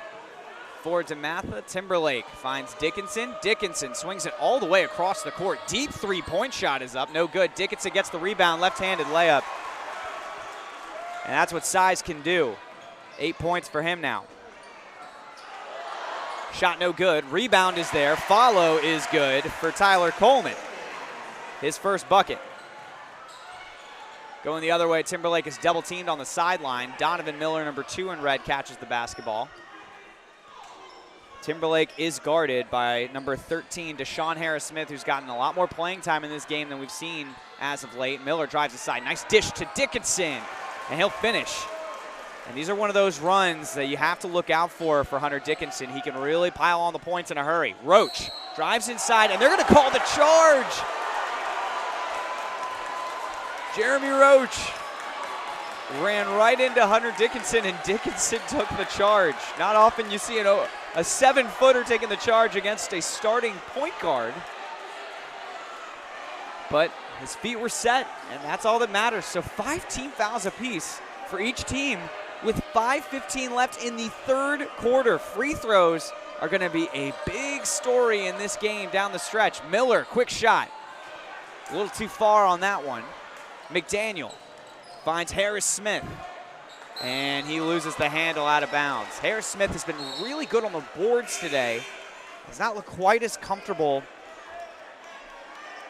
for Dematha. Timberlake finds Dickinson. Dickinson swings it all the way across the court. Deep three-point shot is up, no good. Dickinson gets the rebound, left-handed layup. And that's what size can do. 8 points for him now. Shot no good. Rebound is there. Follow is good for Tyler Coleman. His first bucket. Going the other way, Timberlake is double teamed on the sideline. Donovan Miller, number 2 in red, catches the basketball. Timberlake is guarded by number 13, Deshaun Harris-Smith, who's gotten a lot more playing time in this game than we've seen as of late. Miller drives aside. Nice dish to Dickinson, and he'll finish. And these are one of those runs that you have to look out for Hunter Dickinson. He can really pile on the points in a hurry. Roach drives inside, and they're going to call the charge. Jeremy Roach ran right into Hunter Dickinson, and Dickinson took the charge. Not often you see a 7-footer taking the charge against a starting point guard. But his feet were set, and that's all that matters. So 5 team fouls apiece for each team, with 5:15 left in the third quarter. Free throws are going to be a big story in this game down the stretch. Miller, quick shot. A little too far on that one. McDaniel finds Harris-Smith, and he loses the handle out of bounds. Harris-Smith has been really good on the boards today. Does not look quite as comfortable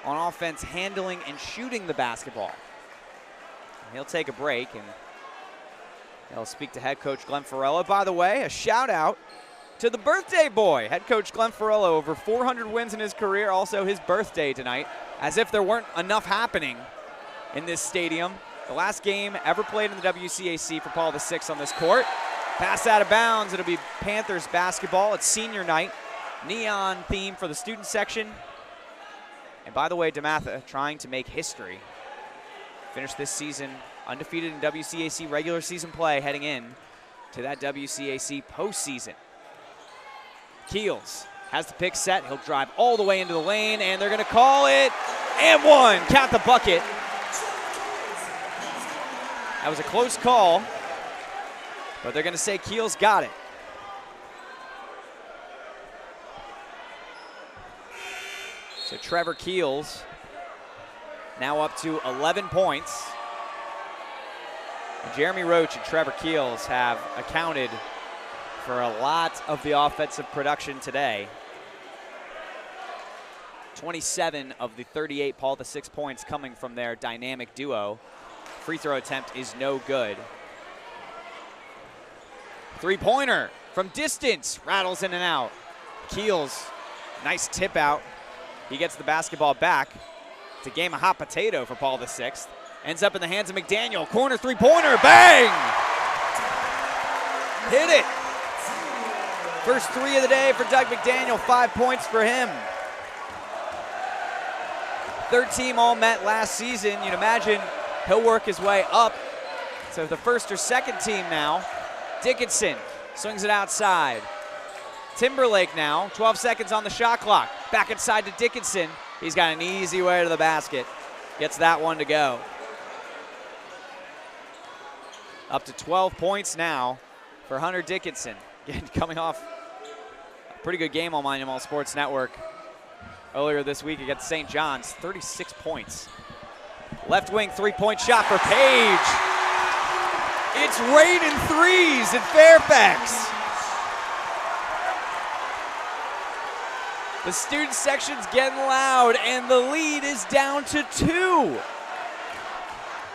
on offense handling and shooting the basketball. He'll take a break, and he'll speak to head coach Glenn Farella. By the way, a shout out to the birthday boy. Head coach Glenn Farella, over 400 wins in his career, also his birthday tonight, as if there weren't enough happening in this stadium. The last game ever played in the WCAC for Paul VI on this court. Pass out of bounds. It'll be Panthers basketball. It's senior night. Neon theme for the student section. And by the way, Dematha trying to make history. Finished this season undefeated in WCAC regular season play, heading in to that WCAC postseason. Keels has the pick set. He'll drive all the way into the lane, and they're going to call it. And one. Count the bucket. That was a close call, but they're going to say Keels got it. So Trevor Keels now up to 11 points. And Jeremy Roach and Trevor Keels have accounted for a lot of the offensive production today. 27 of the 38 Paul VI points coming from their dynamic duo. Free throw attempt is no good. Three-pointer from distance, rattles in and out. Keels, nice tip out. He gets the basketball back. It's a game of hot potato for Paul VI. Ends up in the hands of McDaniel. Corner three-pointer, bang! Hit it. First 3 of the day for Dug McDaniel, 5 points for him. Third team all met last season. You'd imagine he'll work his way up to the first or second team now. Dickinson swings it outside. Timberlake now, 12 seconds on the shot clock. Back inside to Dickinson. He's got an easy way to the basket. Gets that one to go. Up to 12 points now for Hunter Dickinson. Again, coming off a pretty good game on Monumental Sports Network earlier this week against St. John's, 36 points. Left wing three-point shot for Page. It's raining threes in Fairfax. The student section's getting loud, and the lead is down to 2.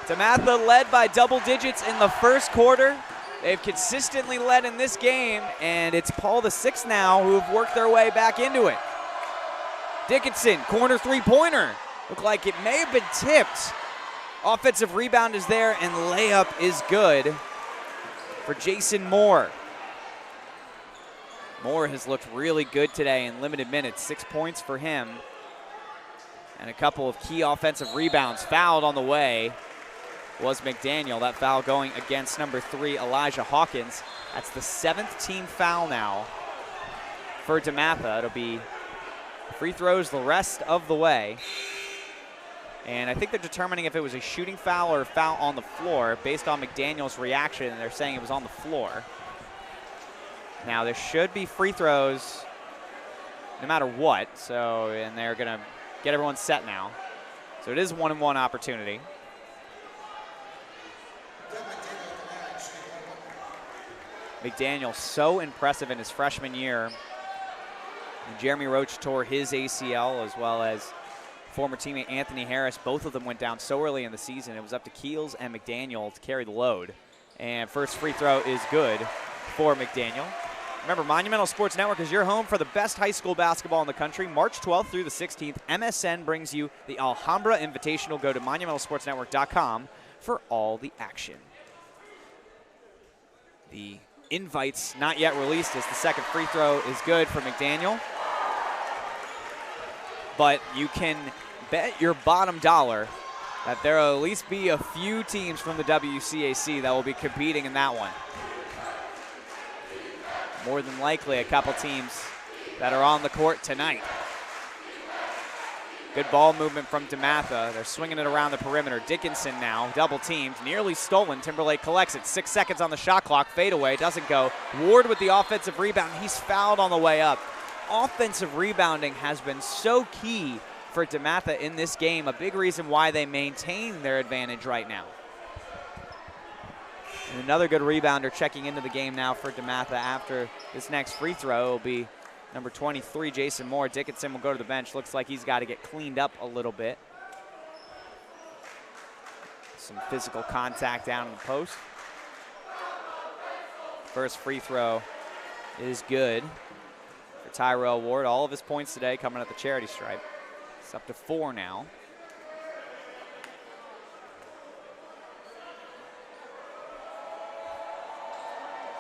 Dematha led by double digits in the first quarter. They've consistently led in this game, and it's Paul VI now who have worked their way back into it. Dickinson, corner three-pointer. Looked like it may have been tipped. Offensive rebound is there, and layup is good for Jason Moore. Moore has looked really good today in limited minutes. 6 points for him. And a couple of key offensive rebounds. Fouled on the way was McDaniel. That foul going against number 3, Elijah Hawkins. That's the 7th team foul now for Dematha. It'll be free throws the rest of the way. And I think they're determining if it was a shooting foul or a foul on the floor based on McDaniel's reaction, and they're saying it was on the floor. Now, there should be free throws no matter what, and they're going to get everyone set now. So it is 1-and-1 opportunity. McDaniel, so impressive in his freshman year. And Jeremy Roach tore his ACL, as well as former teammate Anthony Harris. Both of them went down so early in the season. It was up to Keels and McDaniel to carry the load. And first free throw is good for McDaniel. Remember, Monumental Sports Network is your home for the best high school basketball in the country. March 12th through the 16th, MSN brings you the Alhambra Invitational. Go to monumentalsportsnetwork.com for all the action. The invite's not yet released as the second free throw is good for McDaniel. But you can bet your bottom dollar that there will at least be a few teams from the WCAC that will be competing in that one. More than likely a couple teams that are on the court tonight. Good ball movement from Dematha. They're swinging it around the perimeter. Dickinson now, double teamed, nearly stolen. Timberlake collects it. 6 seconds on the shot clock. Fade away, doesn't go. Ward with the offensive rebound. He's fouled on the way up. Offensive rebounding has been so key for Dematha in this game. A big reason why they maintain their advantage right now. And another good rebounder checking into the game now for Dematha after this next free throw will be number 23, Jason Moore. Dickinson will go to the bench. Looks like he's got to get cleaned up a little bit. Some physical contact down in the post. First free throw is good for Tyrell Ward. All of his points today coming at the charity stripe. It's up to 4 now.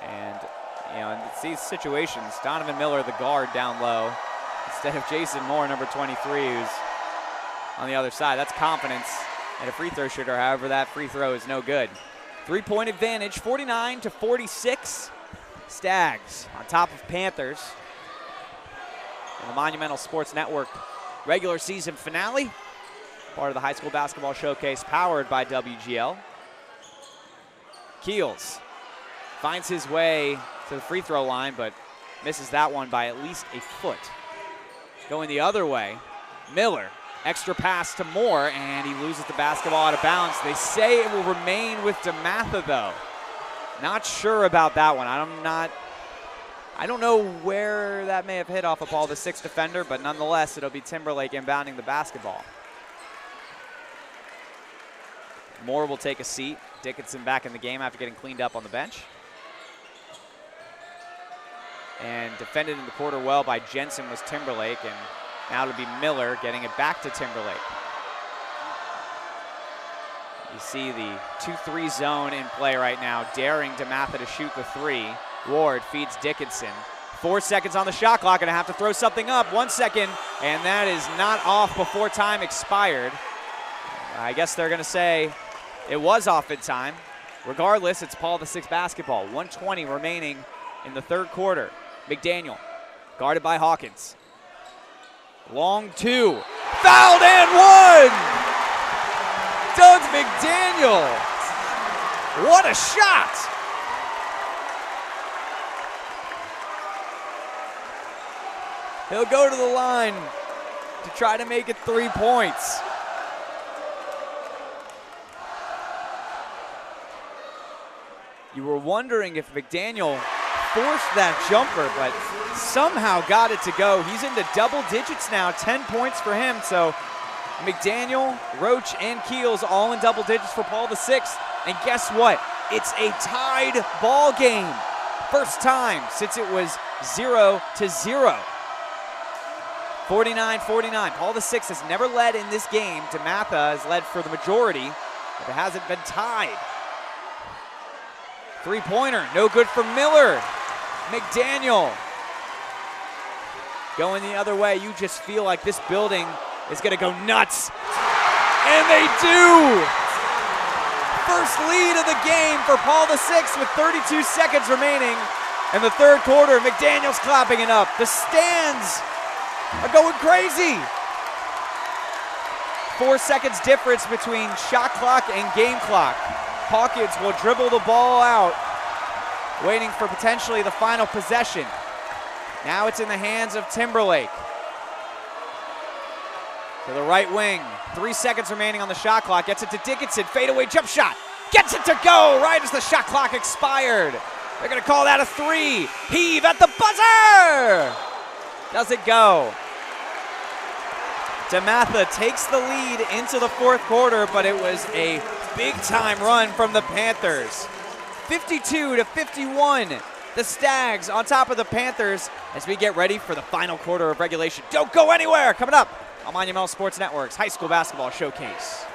And, you know, in these situations, Donovan Miller, the guard, down low, instead of Jason Moore, number 23, who's on the other side. That's confidence and a free throw shooter. However, that free throw is no good. 3-point advantage, 49-46. Stags on top of Panthers in the Monumental Sports Network regular season finale. Part of the high school basketball showcase powered by WGL. Keels finds his way to the free throw line, but misses that one by at least a foot. Going the other way, Miller, extra pass to Moore, and he loses the basketball out of bounds. They say it will remain with Dematha, though. Not sure about that one. I don't know where that may have hit off of Paul, the 6th defender, but nonetheless, it'll be Timberlake inbounding the basketball. Moore will take a seat. Dickinson back in the game after getting cleaned up on the bench. And defended in the quarter well by Jensen was Timberlake, and now it'll be Miller getting it back to Timberlake. You see the 2-3 zone in play right now, daring Dematha to shoot the 3. Ward feeds Dickinson. 4 seconds on the shot clock, gonna have to throw something up. 1 second, and that is not off before time expired. I guess they're gonna say it was off in time. Regardless, it's Paul VI basketball. 1:20 remaining in the third quarter. McDaniel, guarded by Hawkins. Long 2, fouled and 1! Dug McDaniel, what a shot! He'll go to the line to try to make it 3 points. You were wondering if McDaniel forced that jumper, but somehow got it to go. He's into double digits now, 10 points for him. So McDaniel, Roach, and Keels all in double digits for Paul VI. And guess what? It's a tied ball game. First time since it was 0-0. 49-49. Paul VI has never led in this game. Dematha has led for the majority, but it hasn't been tied. Three-pointer, no good for Miller. McDaniel going the other way. You just feel like this building is going to go nuts. And they do! First lead of the game for Paul VI with 32 seconds remaining in the third quarter. McDaniel's clapping it up. The stands are going crazy. 4 seconds difference between shot clock and game clock. Hawkins will dribble the ball out, waiting for potentially the final possession. Now it's in the hands of Timberlake. To the right wing, 3 seconds remaining on the shot clock, gets it to Dickinson, fadeaway jump shot, gets it to go right as the shot clock expired. They're gonna call that a three. Heave at the buzzer! Does it go? Dematha takes the lead into the fourth quarter, but it was a big-time run from the Panthers. 52-51. The Stags on top of the Panthers as we get ready for the final quarter of regulation. Don't go anywhere. Coming up on Monumental Sports Network's High School Basketball Showcase.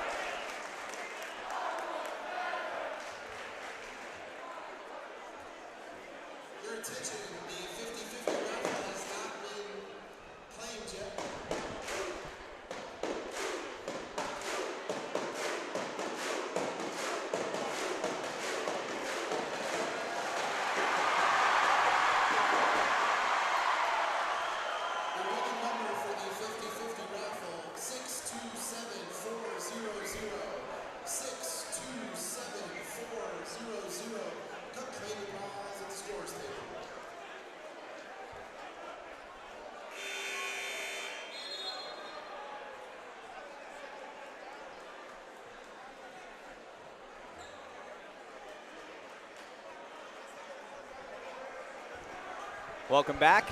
Welcome back.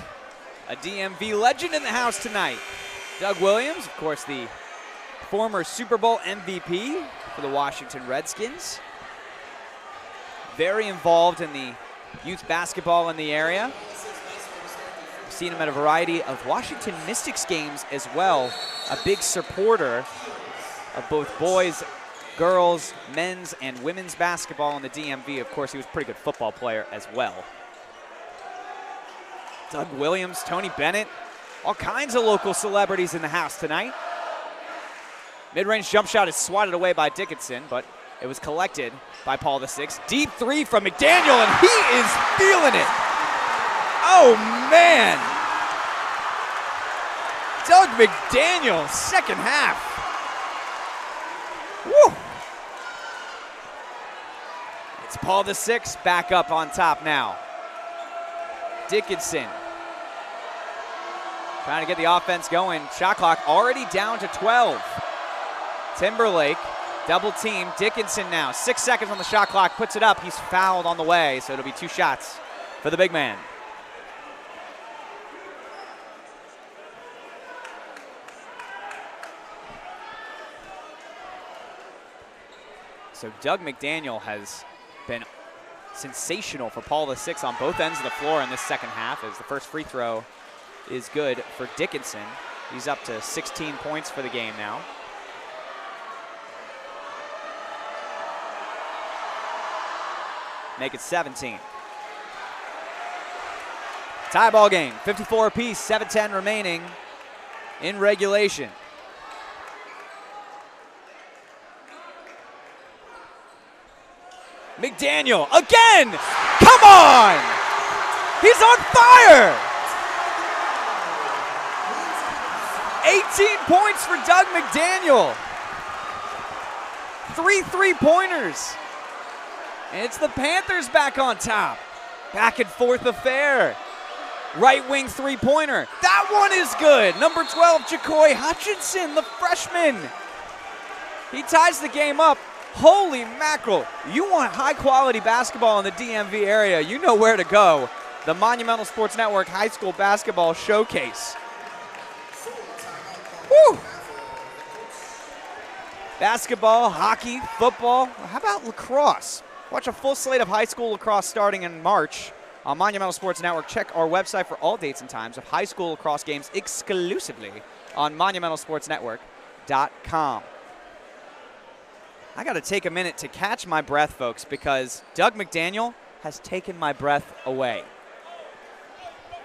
A DMV legend in the house tonight. Doug Williams, of course, the former Super Bowl MVP for the Washington Redskins. Very involved in the youth basketball in the area. We've seen him at a variety of Washington Mystics games as well. A big supporter of both boys, girls, men's, and women's basketball in the DMV. Of course, he was a pretty good football player as well. Doug Williams, Tony Bennett, all kinds of local celebrities in the house tonight. Mid-range jump shot is swatted away by Dickinson, but it was collected by Paul VI. Deep three from McDaniel, and he is feeling it. Oh, man. Dug McDaniel, second half. Woo. It's Paul VI back up on top now. Dickinson trying to get the offense going. Shot clock already down to 12. Timberlake double team. Dickinson now, 6 seconds on the shot clock, puts it up. He's fouled on the way, so it'll be 2 shots for the big man. So Dug McDaniel has been sensational for Paul VI on both ends of the floor in this second half, as the first free throw is good for Dickinson. He's up to 16 points for the game now. Make it 17. Tie ball game, 54 apiece, 7:10 remaining in regulation. McDaniel again! Come on! He's on fire! 18 points for Dug McDaniel. 3 3-pointers. And it's the Panthers back on top. Back and forth affair. Right wing 3-pointer. That one is good. Number 12, Jacoy Hutchinson, the freshman. He ties the game up. Holy mackerel. You want high quality basketball in the DMV area, you know where to go. the Monumental Sports Network High School Basketball Showcase. Woo! Basketball, hockey, football. How about lacrosse? Watch a full slate of high school lacrosse starting in March on Monumental Sports Network. Check our website for all dates and times of high school lacrosse games exclusively on monumentalsportsnetwork.com. I got to take a minute to catch my breath, folks, because Dug McDaniel has taken my breath away.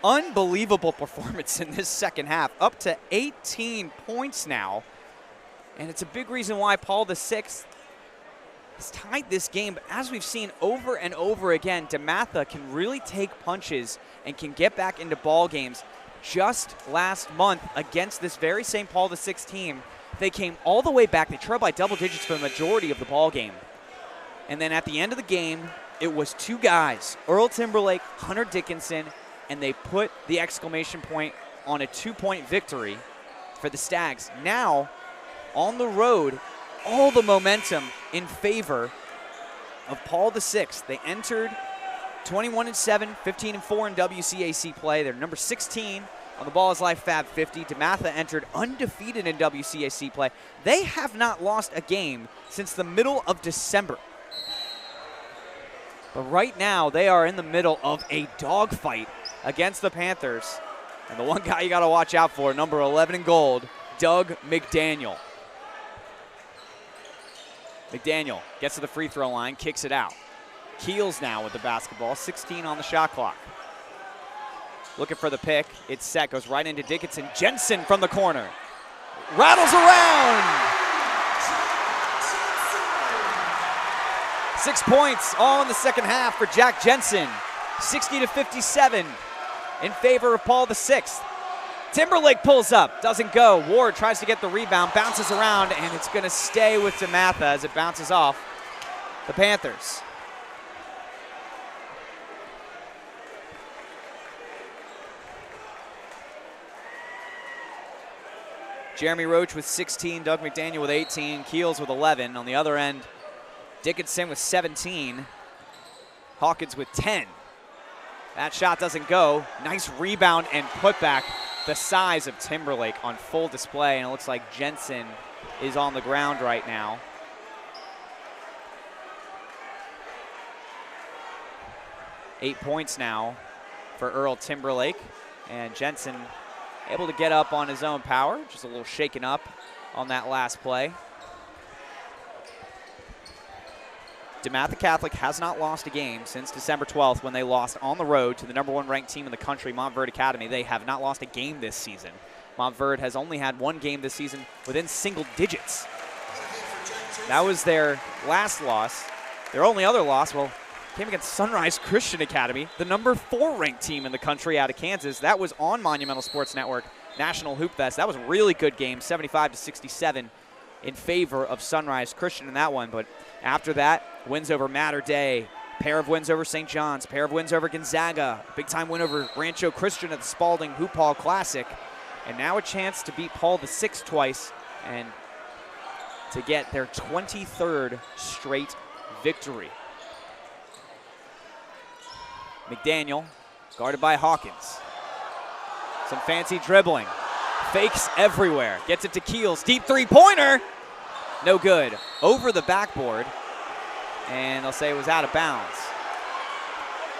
Unbelievable performance in this second half, up to 18 points now. And it's a big reason why Paul VI has tied this game. But as we've seen over and over again, Dematha can really take punches and can get back into ball games. Just last month against this very same Paul VI team, they came all the way back. They trailed by double digits for the majority of the ball game. And then at the end of the game, it was two guys, Earl Timberlake, Hunter Dickinson, and they put the exclamation point on a 2-point victory for the Stags. Now, on the road, all the momentum in favor of Paul VI. They entered 21-7, 15-4 in WCAC play. They're number 16 on the Ball is Life Fab 50. Dematha entered undefeated in WCAC play. They have not lost a game since the middle of December. But right now, they are in the middle of a dogfight against the Panthers. And the one guy you got to watch out for, number 11 in gold, Dug McDaniel. McDaniel gets to the free throw line, kicks it out. Keels now with the basketball, 16 on the shot clock. Looking for the pick, it's set, goes right into Dickinson. Jensen from the corner, rattles around. 6 points all in the second half for Jack Jensen. 60-57 in favor of Paul VI. Timberlake pulls up, doesn't go. Ward tries to get the rebound, bounces around, and it's going to stay with Dematha as it bounces off the Panthers. Jeremy Roach with 16, Dug McDaniel with 18, Keels with 11. On the other end, Dickinson with 17, Hawkins with 10. That shot doesn't go. Nice rebound and putback. The size of Timberlake on full display, and it looks like Jensen is on the ground right now. Eight points now for Earl Timberlake, and Jensen able to get up on his own power, just a little shaken up on that last play. Dematha Catholic has not lost a game since December 12th when they lost on the road to the #1 ranked team in the country, Montverde Academy. They have not lost a game this season. Montverde has only had one game this season within single digits. That was their last loss. Their only other loss, well, came against Sunrise Christian Academy, the #4 ranked team in the country out of Kansas. That was on Monumental Sports Network National Hoop Fest. That was a really good game, 75-67 in favor of Sunrise Christian in that one. But after that, wins over Mater Dei, pair of wins over St. John's, pair of wins over Gonzaga, big-time win over Rancho Christian at the Spalding Hoop Hall Classic, and now a chance to beat Paul VI twice and to get their 23rd straight victory. McDaniel, guarded by Hawkins. Some fancy dribbling. Fakes everywhere. Gets it to Keels. Deep three-pointer. No good. Over the backboard. And they'll say it was out of bounds.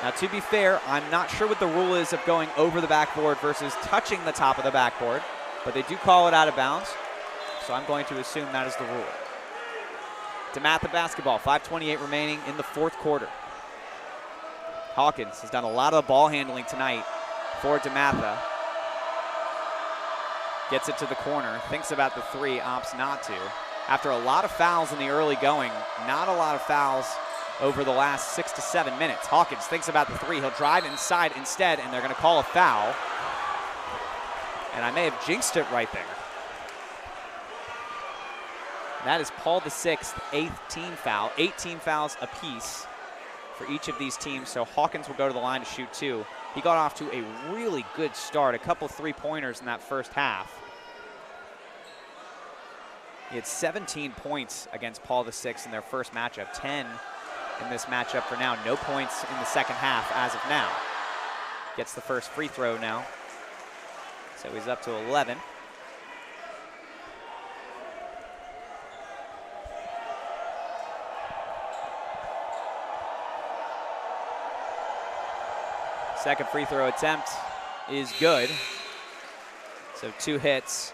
Now, to be fair, I'm not sure what the rule is of going over the backboard versus touching the top of the backboard, but they do call it out of bounds, so I'm going to assume that is the rule. Dematha basketball, 5:28 remaining in the fourth quarter. Hawkins has done a lot of the ball handling tonight for Dematha. Gets it to the corner, thinks about the three, opts not to. After a lot of fouls in the early going, not a lot of fouls over the last 6 to 7 minutes. Hawkins thinks about the three. He'll drive inside instead, and they're going to call a foul. And I may have jinxed it right there. That is Paul VI, 8th team foul. 18 fouls apiece for each of these teams, so Hawkins will go to the line to shoot two. He got off to a really good start, a couple three-pointers in that first half. He had 17 points against Paul VI in their first matchup, 10 in this matchup for now. No points in the second half as of now. gets the first free throw now. So he's up to 11. Second free throw attempt is good. So 2 hits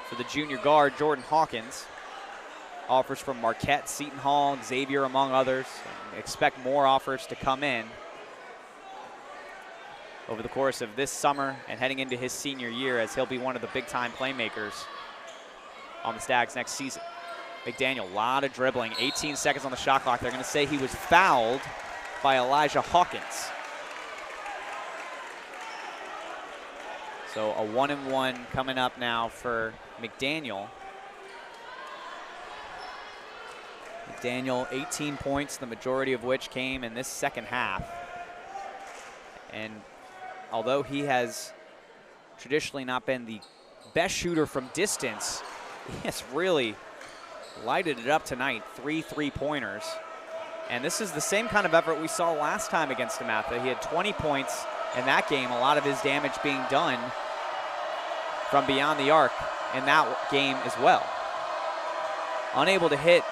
for the junior guard, Jordan Hawkins. Offers from Marquette, Seton Hall, Xavier, among others. And expect more offers to come in over the course of this summer and heading into his senior year, as he'll be one of the big-time playmakers on the Stags next season. McDaniel, a lot of dribbling, 18 seconds on the shot clock. They're going to say he was fouled by Elijah Hawkins. So a 1-and-1 coming up now for McDaniel. McDaniel, 18 points, the majority of which came in this second half. And although he has traditionally not been the best shooter from distance, he has really lighted it up tonight. 3 3-pointers. And this is the same kind of effort we saw last time against Dematha. He had 20 points in that game, a lot of his damage being done from beyond the arc in that game as well. Unable to hit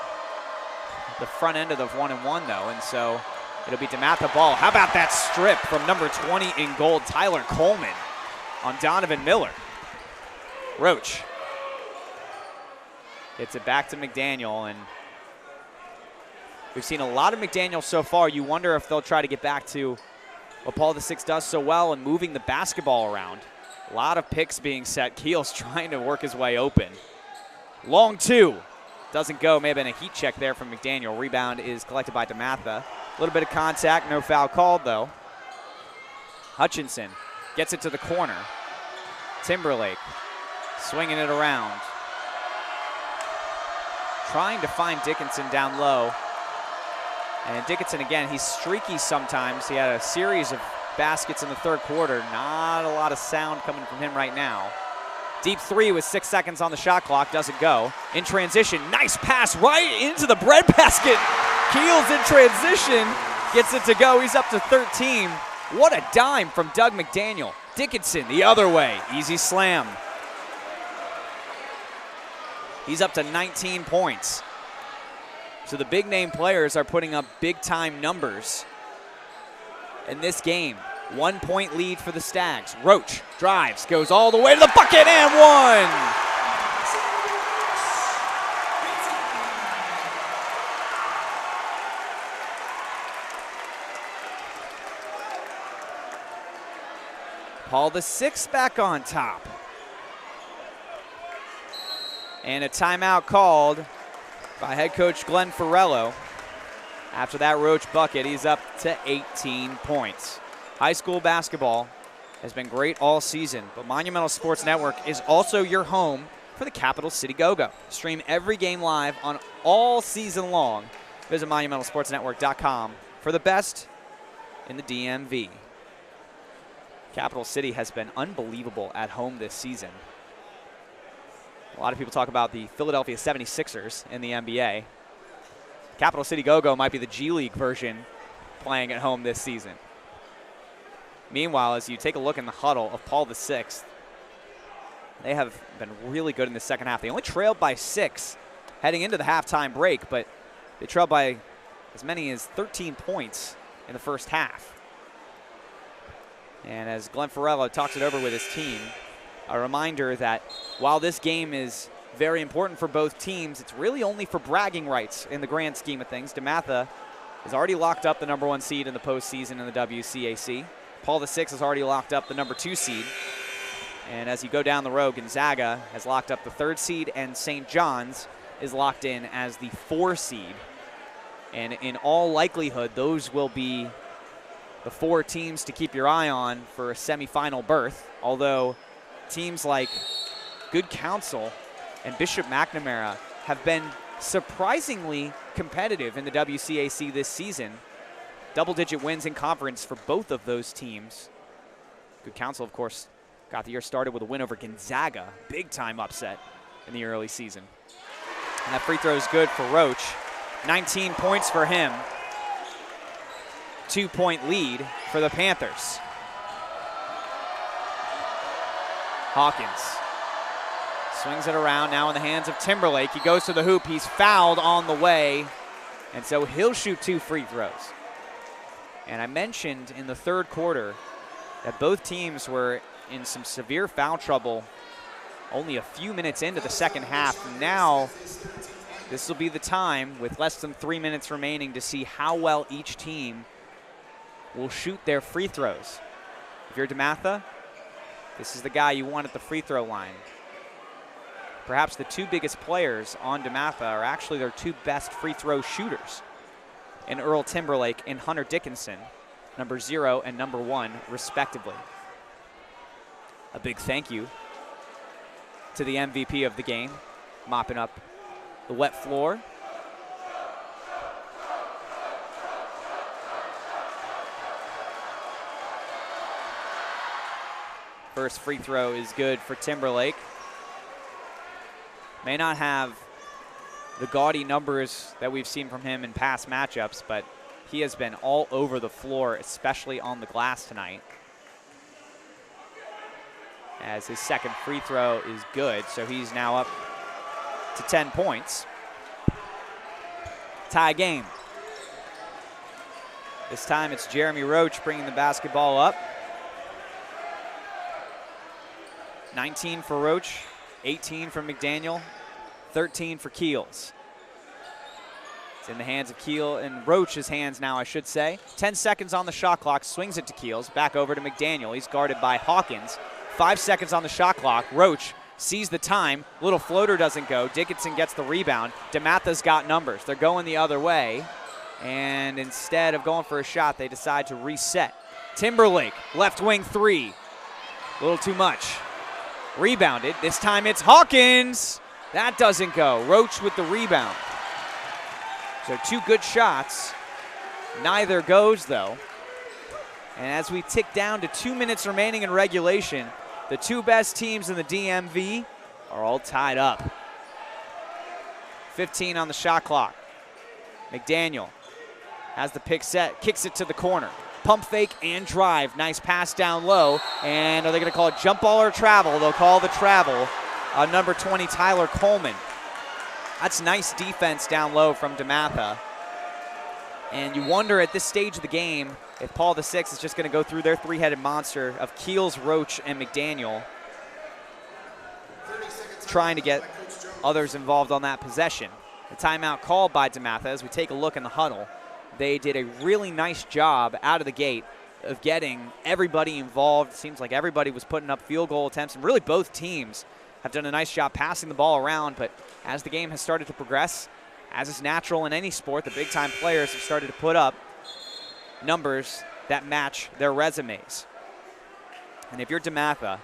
the front end of the 1-and-1 though, and so it'll be Dematha ball. How about that strip from number 20 in gold, Tyler Coleman, on Donovan Miller. Roach gets it back to McDaniel, and we've seen a lot of McDaniel so far. You wonder if they'll try to get back to what Paul VI does so well in moving the basketball around. A lot of picks being set. Keels trying to work his way open. Long 2. Doesn't go. May have been a heat check there from McDaniel. Rebound is collected by Dematha. A little bit of contact. No foul called, though. Hutchinson gets it to the corner. Timberlake swinging it around. Trying to find Dickinson down low. And Dickinson, again, he's streaky sometimes. He had a series of baskets in the third quarter. Not a lot of sound coming from him right now. Deep 3 with 6 seconds on the shot clock. Doesn't go. In transition, nice pass right into the breadbasket. Keels in transition. Gets it to go. He's up to 13. What a dime from Dug McDaniel. Dickinson the other way. Easy slam. He's up to 19 points. So the big name players are putting up big time numbers in this game. 1 point lead for the Stags. Roach drives, goes all the way to the bucket and 1. Paul VI back on top. And a timeout called by head coach Glenn Ferrello. After that Roach bucket, he's up to 18 points. High school basketball has been great all season, but Monumental Sports Network is also your home for the Capital City Go-Go. Stream every game live on all season long. Visit monumentalsportsnetwork.com for the best in the DMV. Capital City has been unbelievable at home this season. A lot of people talk about the Philadelphia 76ers in the NBA. Capital City Go-Go might be the G League version playing at home this season. Meanwhile, as you take a look in the huddle of Paul VI, they have been really good in the second half. They only trailed by 6 heading into the halftime break, but they trailed by as many as 13 points in the first half. And as Glenn Ferrello talks it over with his team, a reminder that while this game is very important for both teams, it's really only for bragging rights in the grand scheme of things. Dematha has already locked up the #1 seed in the postseason in the WCAC. Paul VI has already locked up the #2 seed. And as you go down the road, Gonzaga has locked up the 3rd seed, and St. John's is locked in as the 4 seed. And in all likelihood, those will be the 4 teams to keep your eye on for a semifinal berth, although teams like Good Counsel and Bishop McNamara have been surprisingly competitive in the WCAC this season. Double-digit wins in conference for both of those teams. Good Counsel, of course, got the year started with a win over Gonzaga. Big-time upset in the early season. And that free throw is good for Roach. 19 points for him. 2-point lead for the Panthers. Hawkins swings it around, now in the hands of Timberlake. He goes to the hoop. He's fouled on the way, and so he'll shoot 2 free throws. And I mentioned in the third quarter that both teams were in some severe foul trouble only a few minutes into the second half. Now, this will be the time, with less than 3 minutes remaining, to see how well each team will shoot their free throws. If you're Dematha, this is the guy you want at the free throw line. Perhaps the 2 biggest players on Dematha are actually their 2 best free throw shooters, in Earl Timberlake and Hunter Dickinson, number 0 and number 1, respectively. A big thank you to the MVP of the game, mopping up the wet floor. First free throw is good for Timberlake. May not have the gaudy numbers that we've seen from him in past matchups, but he has been all over the floor, especially on the glass tonight. As his second free throw is good, so he's now up to 10 points. Tie game. This time it's Jeremy Roach bringing the basketball up. 19 for Roach, 18 for McDaniel, 13 for Keels. It's in the hands of Keels, in Roach's hands now, I should say. 10 seconds on the shot clock, swings it to Keels, back over to McDaniel. He's guarded by Hawkins. 5 seconds on the shot clock. Roach sees the time. Little floater doesn't go. Dickinson gets the rebound. Dematha's got numbers. They're going the other way. And instead of going for a shot, they decide to reset. Timberlake, left wing 3. A little too much. Rebounded. This time it's Hawkins. That doesn't go. Roach with the rebound. So 2 good shots. Neither goes, though. And as we tick down to 2 minutes remaining in regulation, the 2 best teams in the DMV are all tied up. 15 on the shot clock. McDaniel has the pick set, kicks it to the corner. Pump fake and drive. Nice pass down low. And are they going to call it jump ball or travel? They'll call the travel on number 20, Tyler Coleman. That's nice defense down low from Dematha. And you wonder at this stage of the game if Paul VI is just going to go through their 3-headed monster of Keels, Roach, and McDaniel, trying to get others involved on that possession. The timeout called by Dematha. As we take a look in the huddle, they did a really nice job out of the gate of getting everybody involved. It seems like everybody was putting up field goal attempts, and really both teams have done a nice job passing the ball around. But as the game has started to progress, as is natural in any sport, the big-time players have started to put up numbers that match their resumes. And if you're Dematha,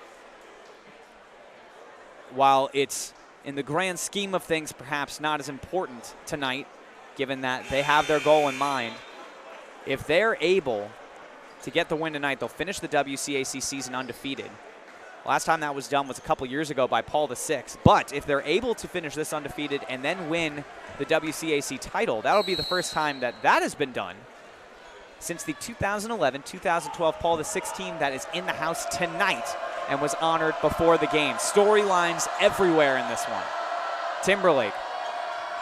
while it's in the grand scheme of things perhaps not as important tonight, given that they have their goal in mind, if they're able to get the win tonight, they'll finish the WCAC season undefeated. Last time that was done was a couple years ago by Paul VI. But if they're able to finish this undefeated and then win the WCAC title, that'll be the first time that that has been done since the 2011-2012 Paul VI team that is in the house tonight and was honored before the game. Storylines everywhere in this one. Timberlake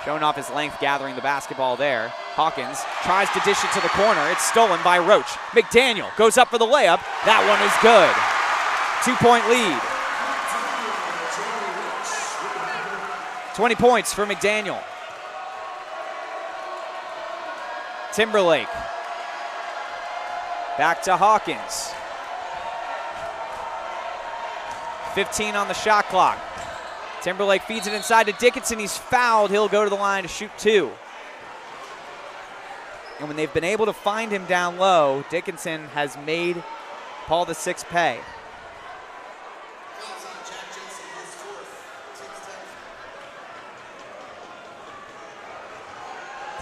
showing off his length, gathering the basketball there. Hawkins tries to dish it to the corner. It's stolen by Roach. McDaniel goes up for the layup. That one is good. 2-point lead. 20 points for McDaniel. Timberlake. Back to Hawkins. 15 on the shot clock. Timberlake feeds it inside to Dickinson. He's fouled. He'll go to the line to shoot 2. And when they've been able to find him down low, Dickinson has made Paul VI pay.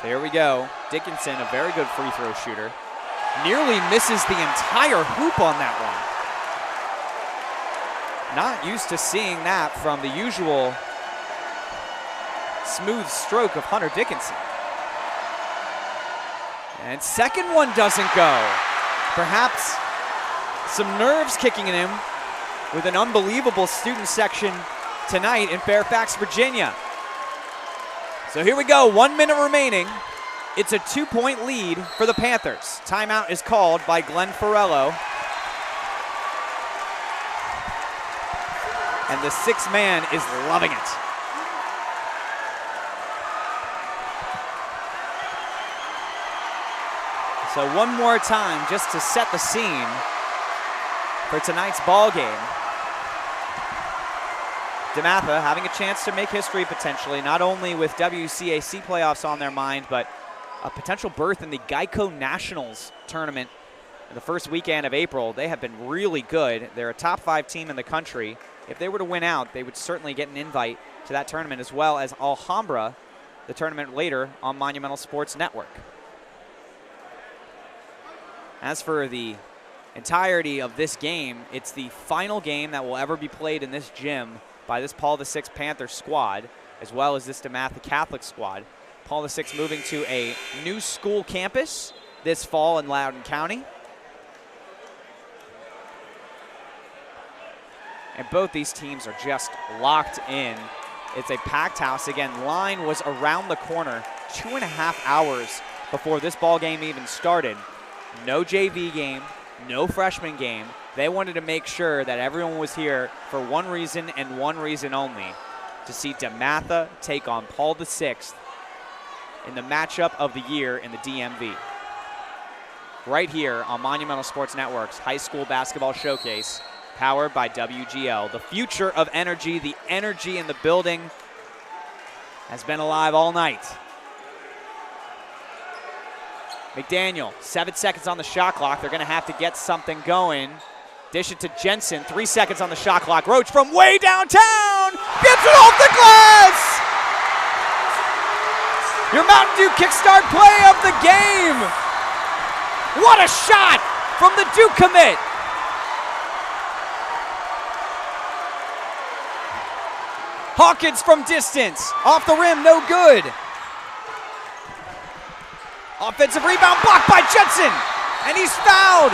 There we go. Dickinson, a very good free throw shooter. Nearly misses the entire hoop on that one. Not used to seeing that from the usual smooth stroke of Hunter Dickinson. And second one doesn't go. Perhaps some nerves kicking in him with an unbelievable student section tonight in Fairfax, Virginia. So here we go, 1 minute remaining. It's a 2-point lead for the Panthers. Timeout is called by Glenn Farello. And the sixth man is loving it. So one more time just to set the scene for tonight's ball game. Dematha having a chance to make history potentially, not only with WCAC playoffs on their mind, but a potential berth in the Geico Nationals tournament in the first weekend of April. They have been really good. They're a top 5 team in the country. If they were to win out, they would certainly get an invite to that tournament, as well as Alhambra, the tournament later on Monumental Sports Network. As for the entirety of this game, it's the final game that will ever be played in this gym by this Paul VI Panther squad, as well as this Dematha Catholic squad. Paul VI moving to a new school campus this fall in Loudoun County. And both these teams are just locked in. It's a packed house. Again, line was around the corner 2.5 hours before this ball game even started. No JV game, no freshman game. They wanted to make sure that everyone was here for one reason and one reason only, to see Dematha take on Paul VI in the matchup of the year in the DMV. Right here on Monumental Sports Network's High School Basketball Showcase, powered by WGL. The future of energy, the energy in the building has been alive all night. McDaniel, 7 seconds on the shot clock. They're going to have to get something going. Dish it to Jensen, 3 seconds on the shot clock. Roach from way downtown gets it off the glass! Your Mountain Dew Kickstart play of the game! What a shot from the Duke commit! Hawkins from distance, off the rim, no good. Offensive rebound blocked by Jensen, and he's fouled.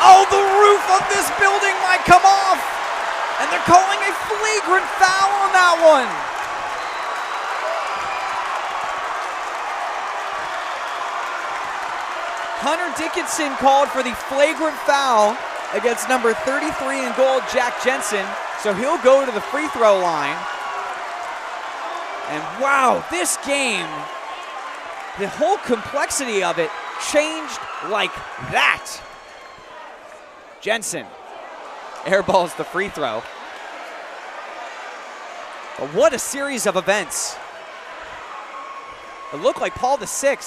Oh, the roof of this building might come off, and they're calling a flagrant foul on that one. Hunter Dickinson called for the flagrant foul against number 33 in gold, Jack Jensen, so he'll go to the free throw line. And wow, this game, the whole complexity of it changed like that. Jensen airballs the free throw. But what a series of events. It looked like Paul VI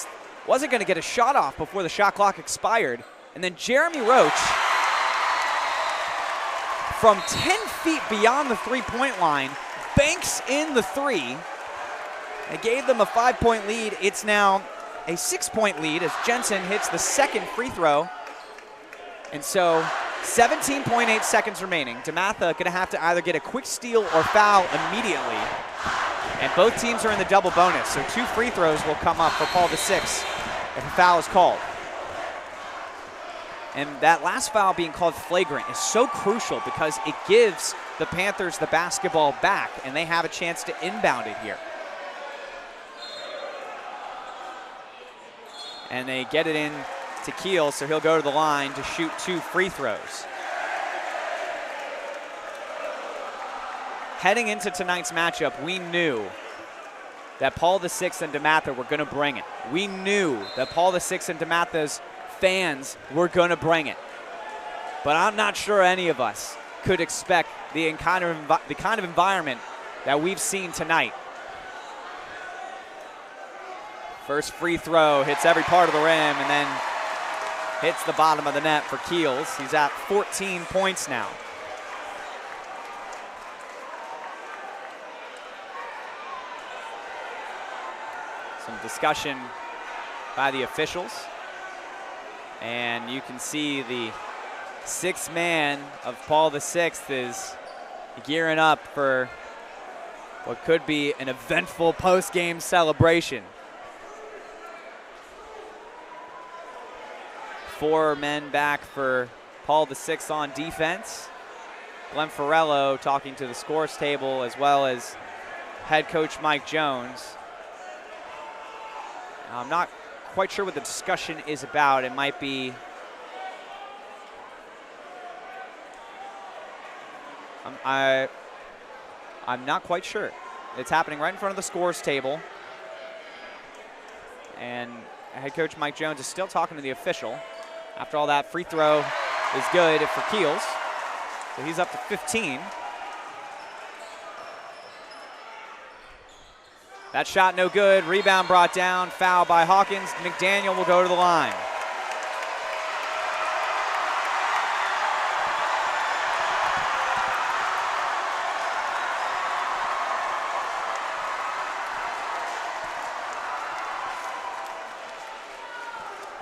wasn't going to get a shot off before the shot clock expired. And then Jeremy Roach, from 10 feet beyond the three-point line, banks in the three. It gave them a 5-point lead. It's now a 6-point lead as Jensen hits the second free throw. And so 17.8 seconds remaining. Dematha going to have to either get a quick steal or foul immediately. And both teams are in the double bonus, so 2 free throws will come up for Paul VI if a foul is called. And that last foul being called flagrant is so crucial because it gives the Panthers the basketball back, and they have a chance to inbound it here. And they get it in to Keels, so he'll go to the line to shoot 2 free throws. Heading into tonight's matchup, we knew that Paul VI and Dematha were going to bring it. We knew that Paul VI and Dematha's fans were going to bring it. But I'm not sure any of us could expect the kind of environment that we've seen tonight. First free throw hits every part of the rim and then hits the bottom of the net for Keels. He's at 14 points now. Some discussion by the officials. And you can see the 6th man of Paul VI is gearing up for what could be an eventful post-game celebration. 4 men back for Paul VI on defense. Glenn Farello talking to the scores table, as well as head coach Mike Jones. I'm not quite sure what the discussion is about. It might be I'm not quite sure. It's happening right in front of the scores table. And head coach Mike Jones is still talking to the official. After all that, free throw is good for Keels. So he's up to 15. That shot no good. Rebound brought down. Foul by Hawkins. McDaniel will go to the line.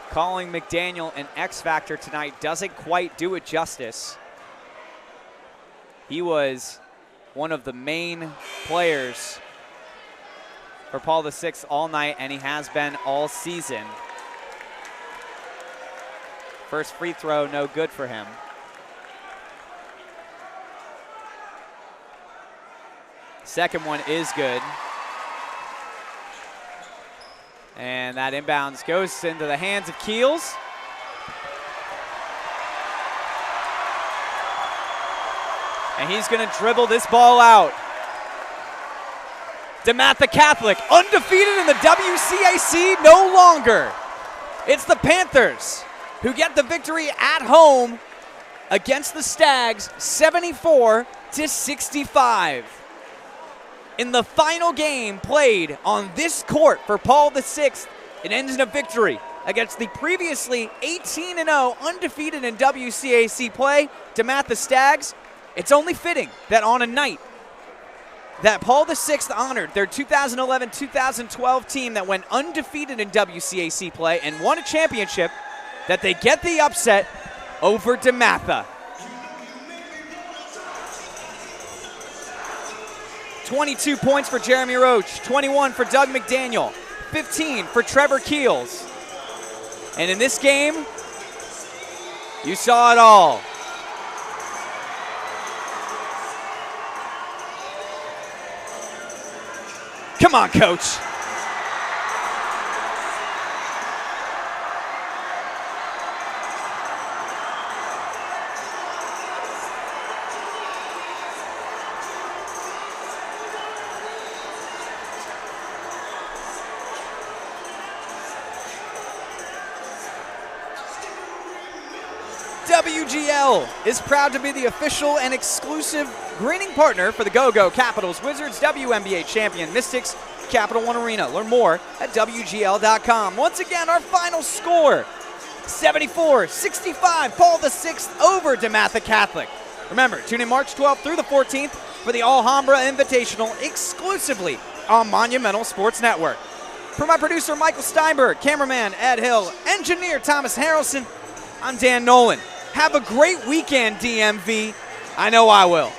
Calling McDaniel an X factor tonight doesn't quite do it justice. He was one of the main players for Paul VI all night, and he has been all season. First free throw, no good for him. Second one is good. And that inbounds goes into the hands of Keels. And he's going to dribble this ball out. Dematha Catholic, undefeated in the WCAC no longer. It's the Panthers who get the victory at home against the Stags, 74-65. In the final game played on this court for Paul VI, it ends in a victory against the previously 18-0 undefeated in WCAC play, Dematha Stags. It's only fitting that on a night that Paul VI honored their 2011-2012 team that went undefeated in WCAC play and won a championship, that they get the upset over Dematha. 22 points for Jeremy Roach, 21 for Dug McDaniel, 15 for Trevor Keels. And in this game, you saw it all. Come on, coach. WGL is proud to be the official and exclusive grading partner for the Go-Go Capitals, Wizards, WNBA champion Mystics, Capital One Arena. Learn more at WGL.com. Once again, our final score, 74-65, Paul VI over Dematha Catholic. Remember, tune in March 12th through the 14th for the Alhambra Invitational exclusively on Monumental Sports Network. For my producer, Michael Steinberg, cameraman, Ed Hill, engineer, Thomas Harrelson, I'm Dan Nolan. Have a great weekend, DMV. I know I will.